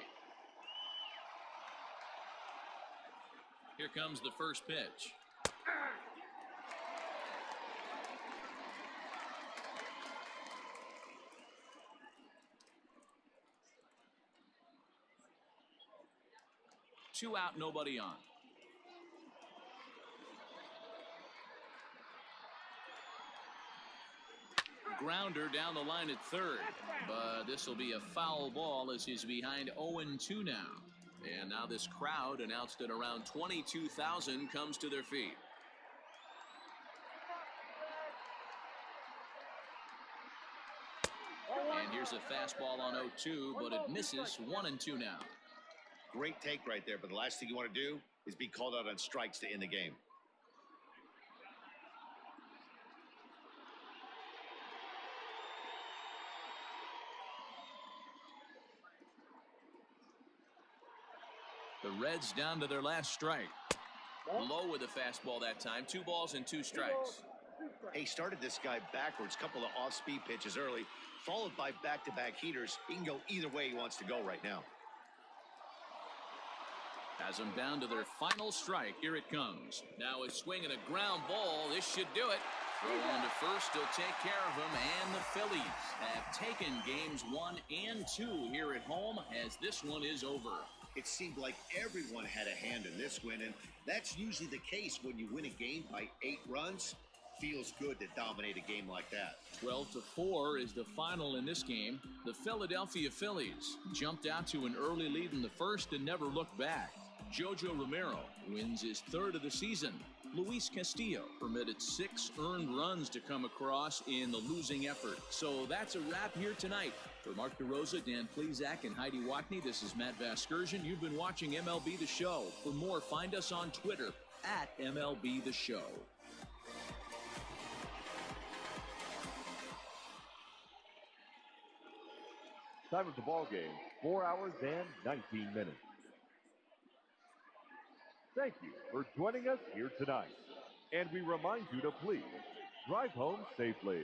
Here comes the first pitch. Two out, nobody on. Grounder down the line at third, but this will be a foul ball as he's behind 0-2 now. And now this crowd, announced at around 22,000, comes to their feet. And here's a fastball on 0-2, but it misses. 1-2 now. Great take right there, but the last thing you want to do is be called out on strikes to end the game. The Reds down to their last strike. Low with a fastball that time. 2 balls and 2 strikes. He started this guy backwards, couple of off-speed pitches early, followed by back-to-back heaters. He can go either way he wants to go right now. Has them down to their final strike. Here it comes. Now a swing and a ground ball. This should do it. Throw on to first. He'll take care of him. And the Phillies have taken games 1 and 2 here at home as this one is over. It seemed like everyone had a hand in this win, and that's usually the case when you win a game by 8 runs. Feels good to dominate a game like that. 12-4 is the final in this game. The Philadelphia Phillies jumped out to an early lead in the first and never looked back. Jojo Romero wins his 3rd of the season. Luis Castillo permitted 6 earned runs to come across in the losing effort. So that's a wrap here tonight. For Mark DeRosa, Dan Plezak, and Heidi Watney, this is Matt Vasgersian. You've been watching MLB The Show. For more, find us on Twitter at MLB The Show. Time of the ball game, 4 hours and 19 minutes. Thank you for joining us here tonight. And we remind you to please drive home safely.